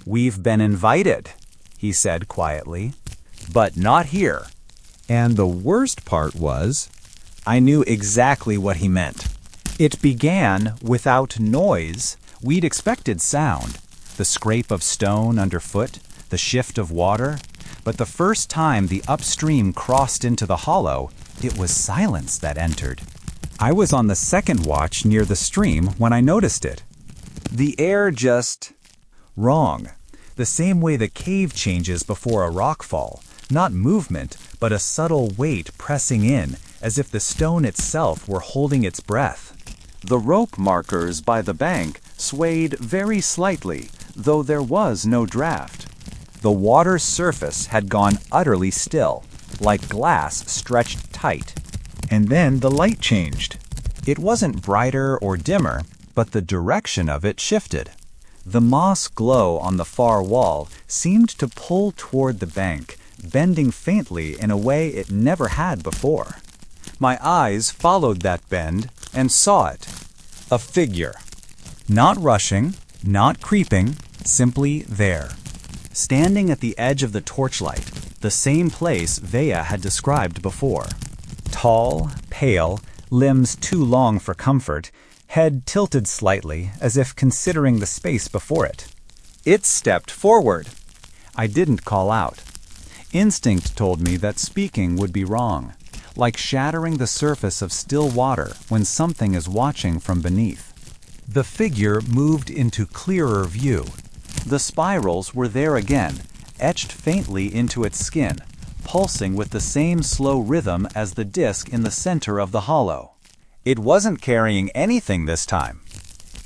"We've been invited," he said quietly, "but not here." And the worst part was, I knew exactly what he meant. It began without noise. We'd expected sound, the scrape of stone underfoot, the shift of water, but the first time the upstream crossed into the hollow, it was silence that entered. I was on the second watch near the stream when I noticed it. The air just... wrong. The same way the cave changes before a rockfall. Not movement, but a subtle weight pressing in, as if the stone itself were holding its breath. The rope markers by the bank swayed very slightly, though there was no draft. The water's surface had gone utterly still, like glass stretched tight. And then the light changed. It wasn't brighter or dimmer, but the direction of it shifted. The moss glow on the far wall seemed to pull toward the bank, bending faintly in a way it never had before. My eyes followed that bend and saw it. A figure. Not rushing, not creeping, simply there. Standing at the edge of the torchlight, the same place Vea had described before. Tall, pale, limbs too long for comfort, head tilted slightly as if considering the space before it. It stepped forward. I didn't call out. Instinct told me that speaking would be wrong, like shattering the surface of still water when something is watching from beneath. The figure moved into clearer view. The spirals were there again, etched faintly into its skin, pulsing with the same slow rhythm as the disc in the center of the hollow. It wasn't carrying anything this time.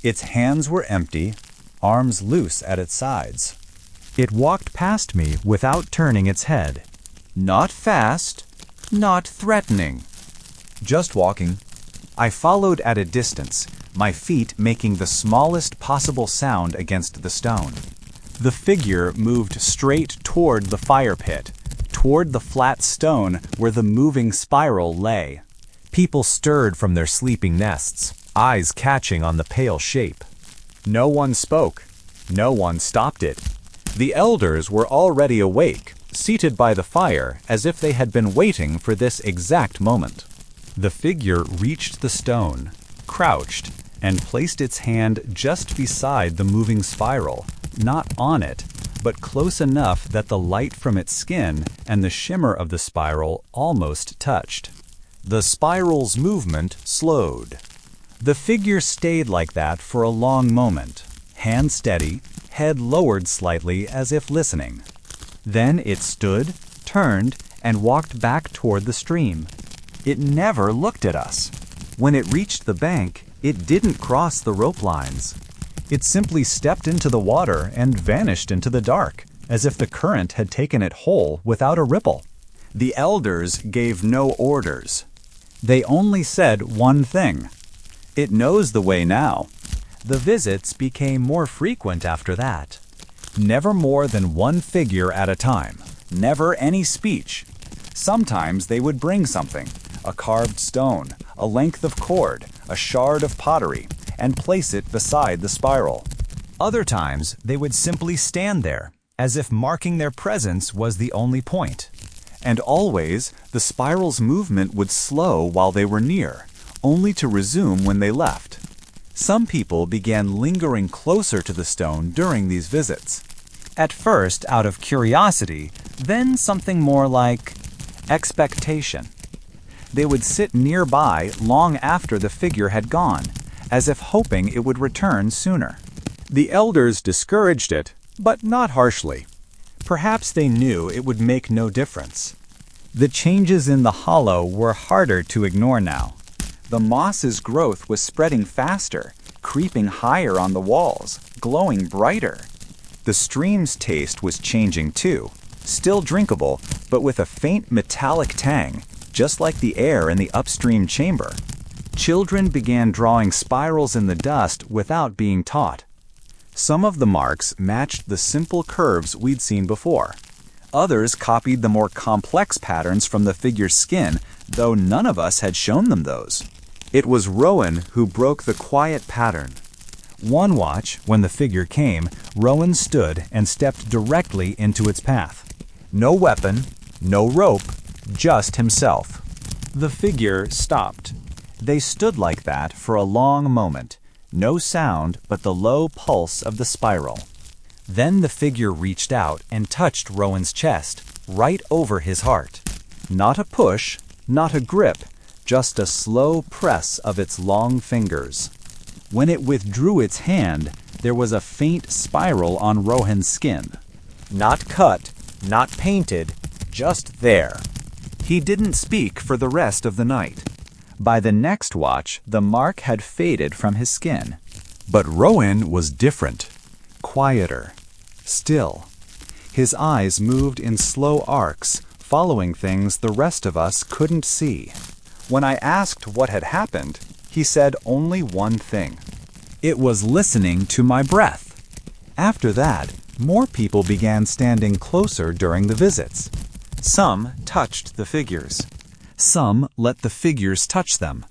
Its hands were empty, arms loose at its sides. It walked past me without turning its head. Not fast, not threatening. Just walking. I followed at a distance, my feet making the smallest possible sound against the stone. The figure moved straight toward the fire pit, toward the flat stone where the moving spiral lay. People stirred from their sleeping nests, eyes catching on the pale shape. No one spoke. No one stopped it. The elders were already awake, seated by the fire as if they had been waiting for this exact moment. The figure reached the stone, crouched, and placed its hand just beside the moving spiral, not on it, but close enough that the light from its skin and the shimmer of the spiral almost touched. The spiral's movement slowed. The figure stayed like that for a long moment, hand steady, head lowered slightly as if listening. Then it stood, turned, and walked back toward the stream. It never looked at us. When it reached the bank, it didn't cross the rope lines. It simply stepped into the water and vanished into the dark, as if the current had taken it whole without a ripple. The elders gave no orders. They only said one thing. It knows the way now. The visits became more frequent after that. Never more than one figure at a time. Never any speech. Sometimes they would bring something, a carved stone, a length of cord, a shard of pottery, and place it beside the spiral. Other times they would simply stand there, as if marking their presence was the only point. And always the spiral's movement would slow while they were near, only to resume when they left. Some people began lingering closer to the stone during these visits. At first out of curiosity, then something more like expectation. They would sit nearby long after the figure had gone, as if hoping it would return sooner. The elders discouraged it, but not harshly. Perhaps they knew it would make no difference. The changes in the hollow were harder to ignore now. The moss's growth was spreading faster, creeping higher on the walls, glowing brighter. The stream's taste was changing too, still drinkable, but with a faint metallic tang, just like the air in the upstream chamber. Children began drawing spirals in the dust without being taught. Some of the marks matched the simple curves we'd seen before. Others copied the more complex patterns from the figure's skin, though none of us had shown them those. It was Rowan who broke the quiet pattern. One watch, when the figure came, Rowan stood and stepped directly into its path. No weapon, no rope, just himself. The figure stopped. They stood like that for a long moment, no sound but the low pulse of the spiral. Then the figure reached out and touched Rowan's chest, right over his heart. Not a push, not a grip, just a slow press of its long fingers. When it withdrew its hand, there was a faint spiral on Rowan's skin. Not cut, not painted, just there. He didn't speak for the rest of the night. By the next watch, the mark had faded from his skin. But Rowan was different, quieter, still. His eyes moved in slow arcs, following things the rest of us couldn't see. When I asked what had happened, he said only one thing. It was listening to my breath. After that, more people began standing closer during the visits. Some touched the figures. Some let the figures touch them.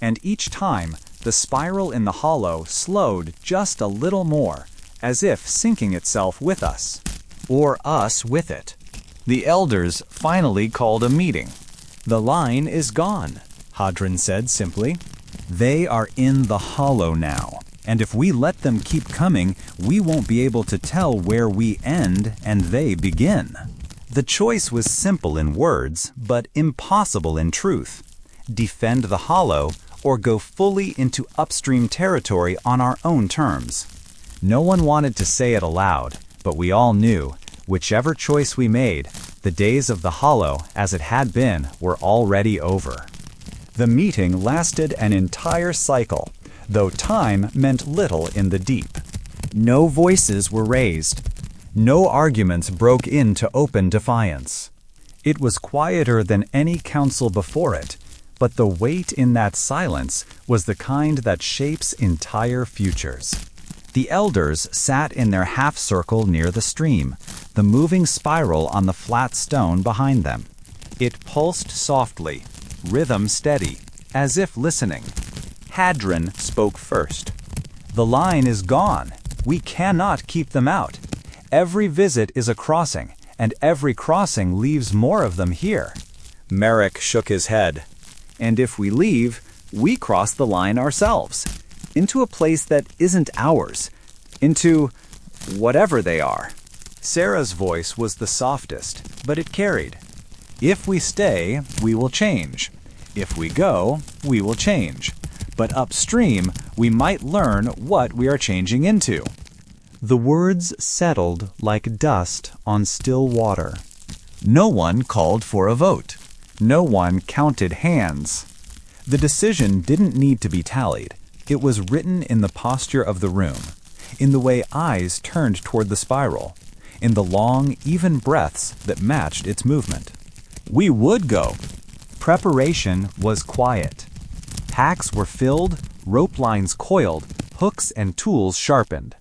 And each time, the spiral in the hollow slowed just a little more, as if syncing itself with us, or us with it. The elders finally called a meeting. "The line is gone," Hadron said simply. "They are in the hollow now, and if we let them keep coming, we won't be able to tell where we end and they begin." The choice was simple in words, but impossible in truth. Defend the hollow, or go fully into upstream territory on our own terms. No one wanted to say it aloud, but we all knew, whichever choice we made, the days of the hollow, as it had been, were already over. The meeting lasted an entire cycle, though time meant little in the deep. No voices were raised. No arguments broke into open defiance. It was quieter than any council before it, But the weight in that silence was the kind that shapes entire futures. The elders sat in their half-circle near the stream, the moving spiral on the flat stone behind them. It pulsed softly, rhythm steady, as if listening. Hadron spoke first. "The line is gone. We cannot keep them out. Every visit is a crossing, and every crossing leaves more of them here." Merrick shook his head. "And if we leave, we cross the line ourselves, into a place that isn't ours, into whatever they are." Sarah's voice was the softest, but it carried. "If we stay, we will change. If we go, we will change. But upstream, we might learn what we are changing into." The words settled like dust on still water. No one called for a vote. No one counted hands. The decision didn't need to be tallied. It was written in the posture of the room, in the way eyes turned toward the spiral, in the long, even breaths that matched its movement. We would go. Preparation was quiet. Packs were filled, rope lines coiled, hooks and tools sharpened.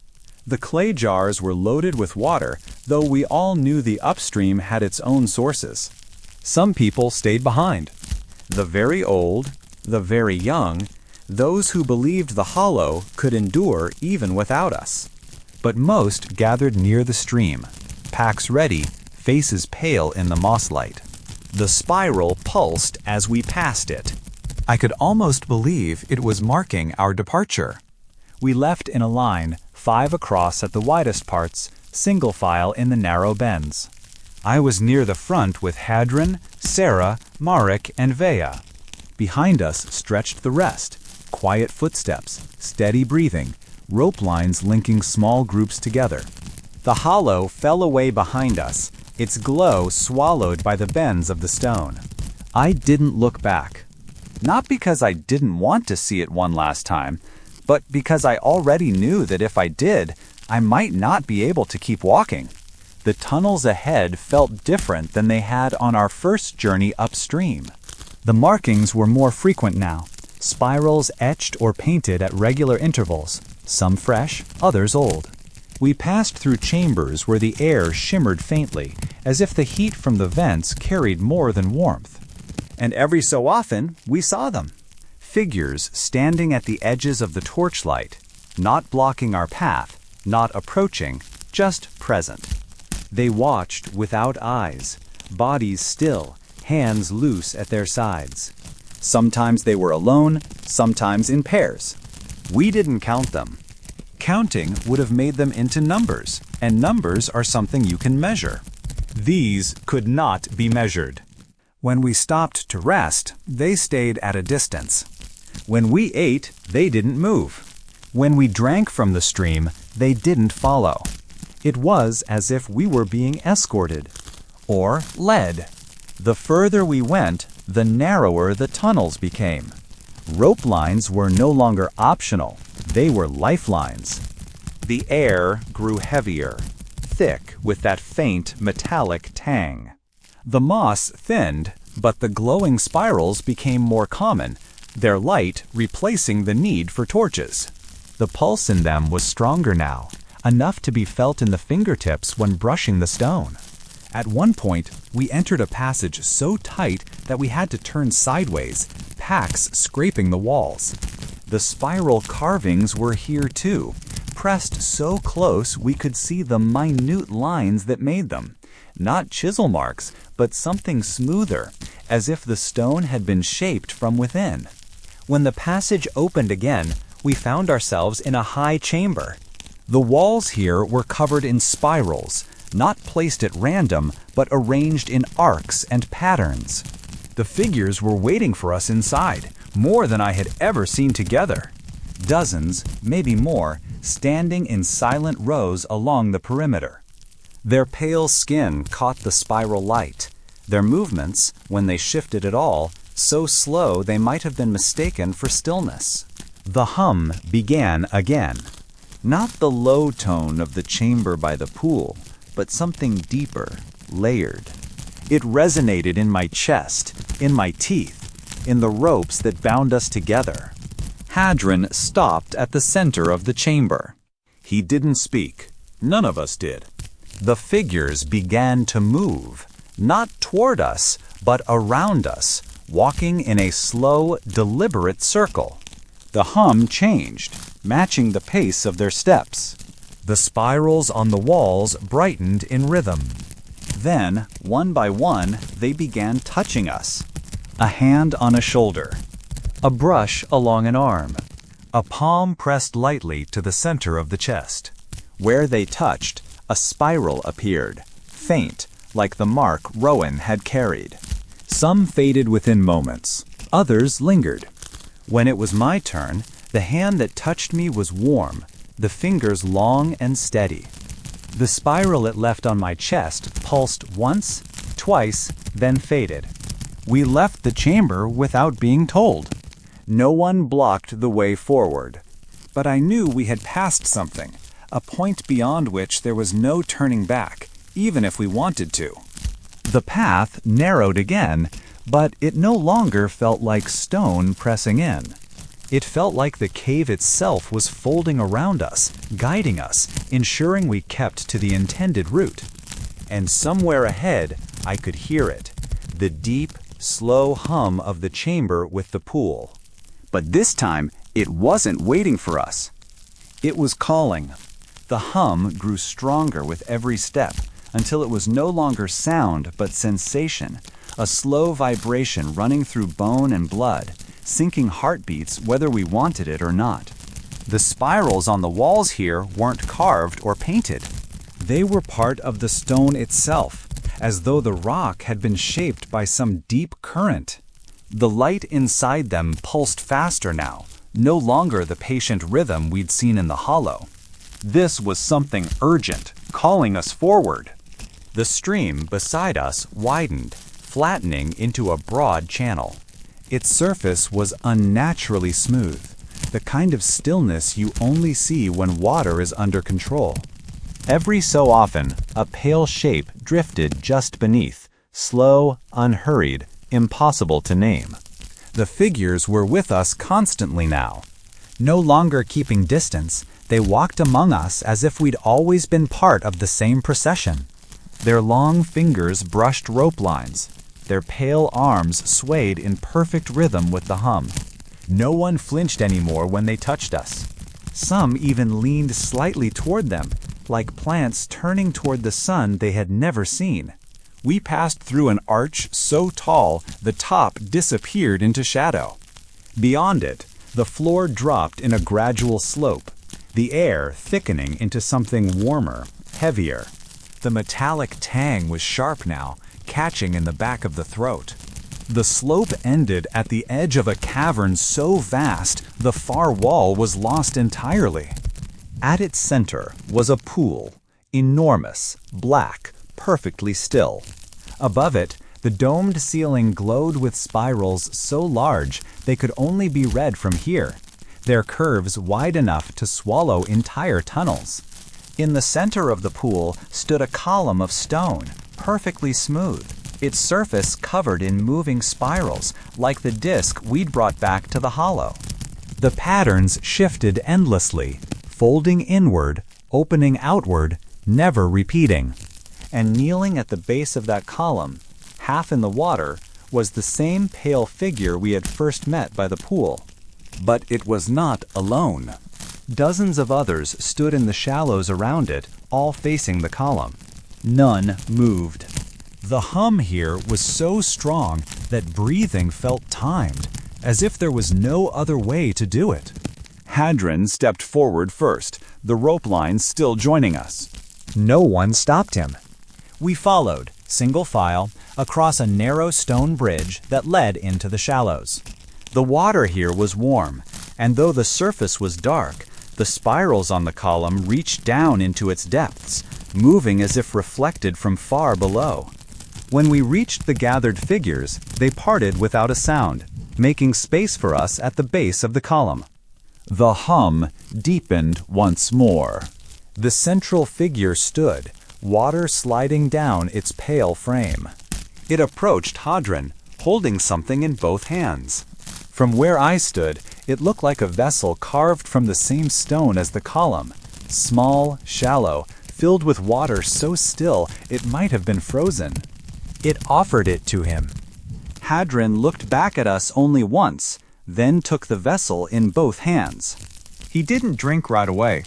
The clay jars were loaded with water, though we all knew the upstream had its own sources. Some people stayed behind. The very old, the very young, those who believed the hollow could endure even without us. But most gathered near the stream, packs ready, faces pale in the moss light. The spiral pulsed as we passed it. I could almost believe it was marking our departure. We left in a line, 5 across at the widest parts, single file in the narrow bends. I was near the front with Hadron, Sarah, Marek, and Vea. Behind us stretched the rest, quiet footsteps, steady breathing, rope lines linking small groups together. The hollow fell away behind us, its glow swallowed by the bends of the stone. I didn't look back. Not because I didn't want to see it one last time, but because I already knew that if I did, I might not be able to keep walking. The tunnels ahead felt different than they had on our first journey upstream. The markings were more frequent now, spirals etched or painted at regular intervals, some fresh, others old. We passed through chambers where the air shimmered faintly, as if the heat from the vents carried more than warmth. And every so often, we saw them. Figures standing at the edges of the torchlight, not blocking our path, not approaching, just present. They watched without eyes, bodies still, hands loose at their sides. Sometimes they were alone, sometimes in pairs. We didn't count them. Counting would have made them into numbers, and numbers are something you can measure. These could not be measured. When we stopped to rest, they stayed at a distance. When we ate, they didn't move. When we drank from the stream, they didn't follow. It was as if we were being escorted or led. The further we went, the narrower the tunnels became. Rope lines were no longer optional. They were lifelines. The air grew heavier, thick with that faint metallic tang. The moss thinned, but the glowing spirals became more common, their light replacing the need for torches. The pulse in them was stronger now, enough to be felt in the fingertips when brushing the stone. At one point, we entered a passage so tight that we had to turn sideways, packs scraping the walls. The spiral carvings were here too, pressed so close we could see the minute lines that made them. Not chisel marks, but something smoother, as if the stone had been shaped from within. When the passage opened again, we found ourselves in a high chamber. The walls here were covered in spirals, not placed at random, but arranged in arcs and patterns. The figures were waiting for us inside, more than I had ever seen together. Dozens, maybe more, standing in silent rows along the perimeter. Their pale skin caught the spiral light. Their movements, when they shifted at all, so slow they might have been mistaken for stillness. The hum began again. Not the low tone of the chamber by the pool, but something deeper, layered. It resonated in my chest, in my teeth. in the ropes that bound us together. Hadron stopped at the center of the chamber. He didn't speak. None of us did. The figures began to move, not toward us, but around us, walking in a slow, deliberate circle. The hum changed, matching the pace of their steps. The spirals on the walls brightened in rhythm. Then, one by one, they began touching us. A hand on a shoulder, a brush along an arm, a palm pressed lightly to the center of the chest. Where they touched, a spiral appeared, faint, like the mark Rowan had carried. Some faded within moments, others lingered. When it was my turn, the hand that touched me was warm, the fingers long and steady. The spiral it left on my chest pulsed once, twice, then faded. We left the chamber without being told. No one blocked the way forward. But I knew we had passed something, a point beyond which there was no turning back, even if we wanted to. The path narrowed again, but it no longer felt like stone pressing in. It felt like the cave itself was folding around us, guiding us, ensuring we kept to the intended route. And somewhere ahead, I could hear it, the deep, slow hum of the chamber with the pool. But this time, it wasn't waiting for us. It was calling. The hum grew stronger with every step, until it was no longer sound but sensation, a slow vibration running through bone and blood, syncing heartbeats whether we wanted it or not. The spirals on the walls here weren't carved or painted. They were part of the stone itself, as though the rock had been shaped by some deep current. The light inside them pulsed faster now, no longer the patient rhythm we'd seen in the hollow. This was something urgent, calling us forward. The stream beside us widened, flattening into a broad channel. Its surface was unnaturally smooth, the kind of stillness you only see when water is under control. Every so often, a pale shape drifted just beneath, slow, unhurried, impossible to name. The figures were with us constantly now. No longer keeping distance, they walked among us as if we'd always been part of the same procession. Their long fingers brushed rope lines. Their pale arms swayed in perfect rhythm with the hum. No one flinched anymore when they touched us. Some even leaned slightly toward them, like plants turning toward the sun they had never seen. We passed through an arch so tall the top disappeared into shadow. Beyond it, the floor dropped in a gradual slope, the air thickening into something warmer, heavier. The metallic tang was sharp now, catching in the back of the throat. The slope ended at the edge of a cavern so vast the far wall was lost entirely. At its center was a pool, enormous, black, perfectly still. Above it, the domed ceiling glowed with spirals so large they could only be read from here, their curves wide enough to swallow entire tunnels. In the center of the pool stood a column of stone, perfectly smooth, its surface covered in moving spirals like the disc we'd brought back to the hollow. The patterns shifted endlessly, folding inward, opening outward, never repeating. And kneeling at the base of that column, half in the water, was the same pale figure we had first met by the pool. But it was not alone. Dozens of others stood in the shallows around it, all facing the column. None moved. The hum here was so strong that breathing felt timed, as if there was no other way to do it. Hadron stepped forward first, the rope lines still joining us. No one stopped him. We followed, single file, across a narrow stone bridge that led into the shallows. The water here was warm, and though the surface was dark, the spirals on the column reached down into its depths, moving as if reflected from far below. When we reached the gathered figures, they parted without a sound, making space for us at the base of the column. The hum deepened once more. The central figure stood, water sliding down its pale frame. It approached Hadron, holding something in both hands. From where I stood, it looked like a vessel carved from the same stone as the column. Small, shallow, filled with water so still it might have been frozen. It offered it to him. Hadron looked back at us only once, then took the vessel in both hands. He didn't drink right away.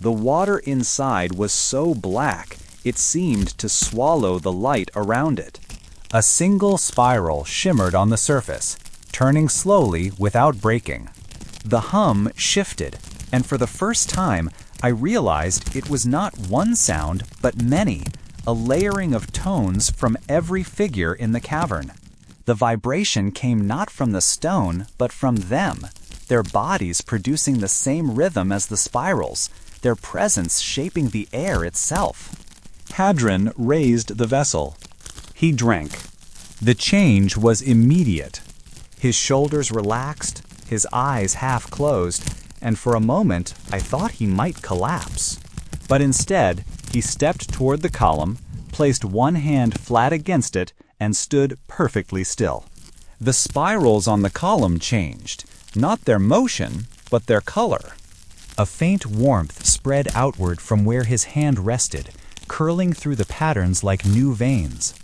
The water inside was so black, it seemed to swallow the light around it. A single spiral shimmered on the surface, turning slowly without breaking. The hum shifted, and for the first time, I realized it was not one sound, but many, a layering of tones from every figure in the cavern. The vibration came not from the stone, but from them, their bodies producing the same rhythm as the spirals, their presence shaping the air itself. Hadron raised the vessel. He drank. The change was immediate. His shoulders relaxed, his eyes half closed, and for a moment I thought he might collapse. But instead, he stepped toward the column, placed one hand flat against it, and stood perfectly still. The spirals on the column changed, not their motion, but their color. A faint warmth spread outward from where his hand rested, curling through the patterns like new veins.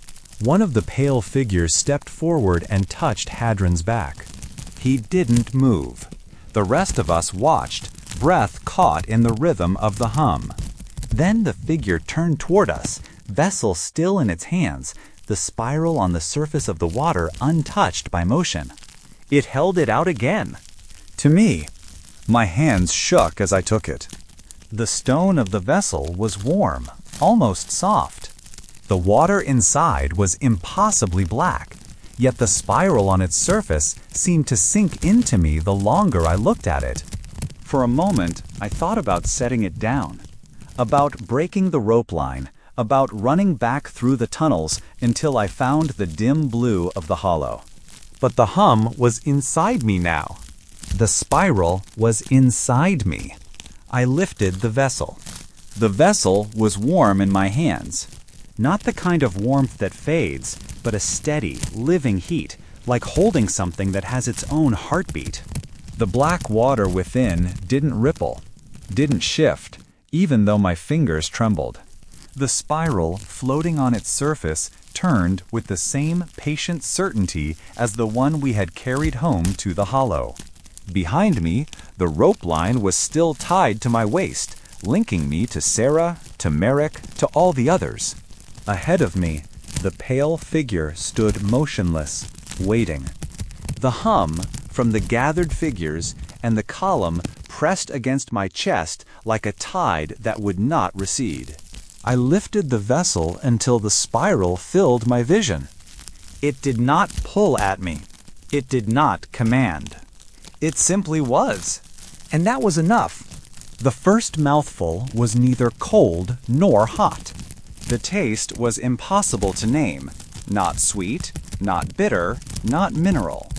One of the pale figures stepped forward and touched Hadron's back. He didn't move. The rest of us watched, breath caught in the rhythm of the hum. Then the figure turned toward us, vessel still in its hands, the spiral on the surface of the water untouched by motion. It held it out again. To me, my hands shook as I took it. The stone of the vessel was warm, almost soft. The water inside was impossibly black, yet the spiral on its surface seemed to sink into me the longer I looked at it. For a moment, I thought about setting it down, about breaking the rope line, about running back through the tunnels until I found the dim blue of the hollow. But the hum was inside me now. The spiral was inside me. I lifted the vessel. The vessel was warm in my hands. Not the kind of warmth that fades, but a steady, living heat, like holding something that has its own heartbeat. The black water within didn't ripple, didn't shift, even though my fingers trembled. The spiral, floating on its surface, turned with the same patient certainty as the one we had carried home to the hollow. Behind me, the rope line was still tied to my waist, linking me to Sarah, to Merrick, to all the others. Ahead of me, the pale figure stood motionless, waiting. The hum from the gathered figures and the column pressed against my chest like a tide that would not recede. I lifted the vessel until the spiral filled my vision. It did not pull at me. It did not command. It simply was. And that was enough. The first mouthful was neither cold nor hot. The taste was impossible to name. Not sweet, not bitter, not mineral.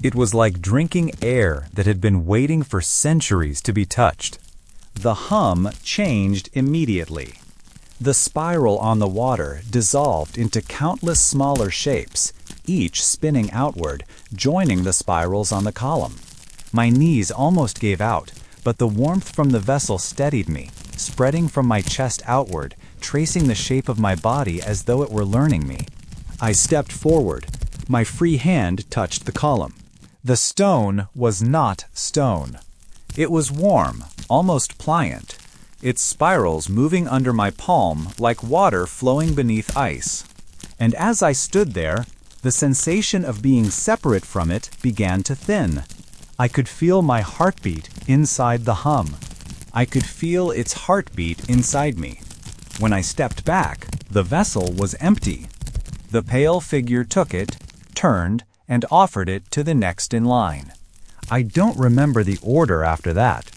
It was like drinking air that had been waiting for centuries to be touched. The hum changed immediately. The spiral on the water dissolved into countless smaller shapes, each spinning outward, joining the spirals on the column. My knees almost gave out, but the warmth from the vessel steadied me, spreading from my chest outward, tracing the shape of my body as though it were learning me. I stepped forward. My free hand touched the column. The stone was not stone. It was warm, almost pliant, its spirals moving under my palm like water flowing beneath ice. And as I stood there, the sensation of being separate from it began to thin. I could feel my heartbeat inside the hum. I could feel its heartbeat inside me. When I stepped back, the vessel was empty. The pale figure took it, turned, and offered it to the next in line. I don't remember the order after that.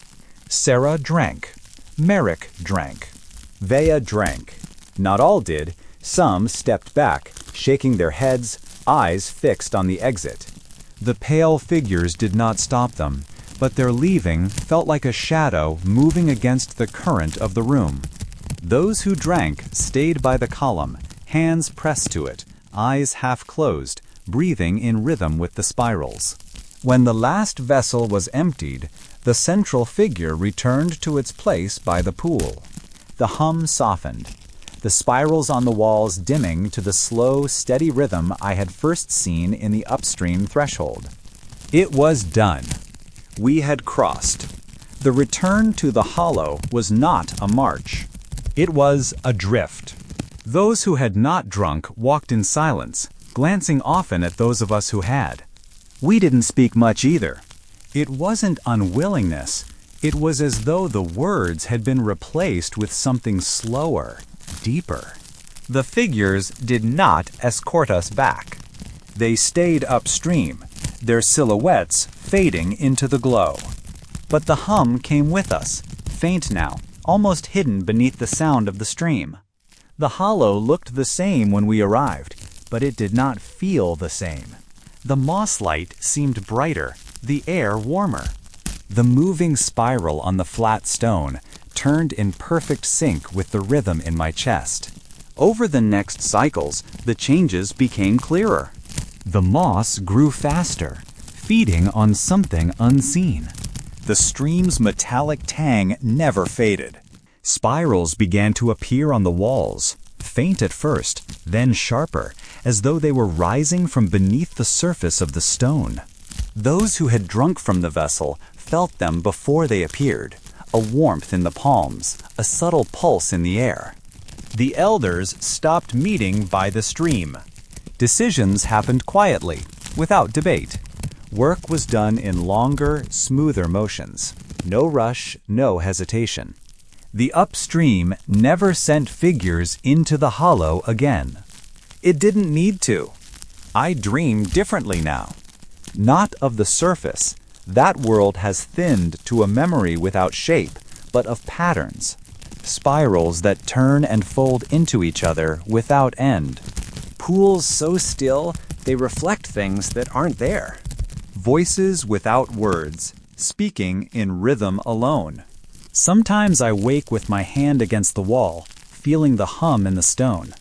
Sarah drank. Merrick drank. Vea drank. Not all did. Some stepped back, shaking their heads, eyes fixed on the exit. The pale figures did not stop them, but their leaving felt like a shadow moving against the current of the room. Those who drank stayed by the column, hands pressed to it, eyes half closed, breathing in rhythm with the spirals. When the last vessel was emptied, the central figure returned to its place by the pool. The hum softened, the spirals on the walls dimming to the slow, steady rhythm I had first seen in the upstream threshold. It was done. We had crossed. The return to the hollow was not a march. It was a drift. Those who had not drunk walked in silence, glancing often at those of us who had. We didn't speak much either. It wasn't unwillingness. It was as though the words had been replaced with something slower, deeper. The figures did not escort us back. They stayed upstream, their silhouettes fading into the glow. But the hum came with us, faint now, almost hidden beneath the sound of the stream. The hollow looked the same when we arrived, but it did not feel the same. The moss light seemed brighter, the air warmer. The moving spiral on the flat stone turned in perfect sync with the rhythm in my chest. Over the next cycles, the changes became clearer. The moss grew faster, feeding on something unseen. The stream's metallic tang never faded. Spirals began to appear on the walls, faint at first, then sharper, as though they were rising from beneath the surface of the stone. Those who had drunk from the vessel felt them before they appeared, a warmth in the palms, a subtle pulse in the air. The elders stopped meeting by the stream. Decisions happened quietly, without debate. Work was done in longer, smoother motions. No rush, no hesitation. The upstream never sent figures into the hollow again. It didn't need to. I dream differently now. Not of the surface. That world has thinned to a memory without shape, but of patterns. Spirals that turn and fold into each other without end. Pools so still, they reflect things that aren't there. Voices without words, speaking in rhythm alone. Sometimes I wake with my hand against the wall, feeling the hum in the stone.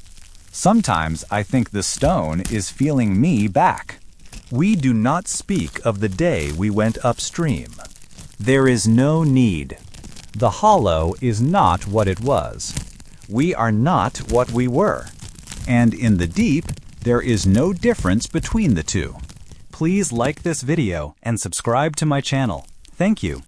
Sometimes I think the stone is feeling me back. We do not speak of the day we went upstream. There is no need. The hollow is not what it was. We are not what we were. And in the deep, there is no difference between the two. Please like this video and subscribe to my channel. Thank you.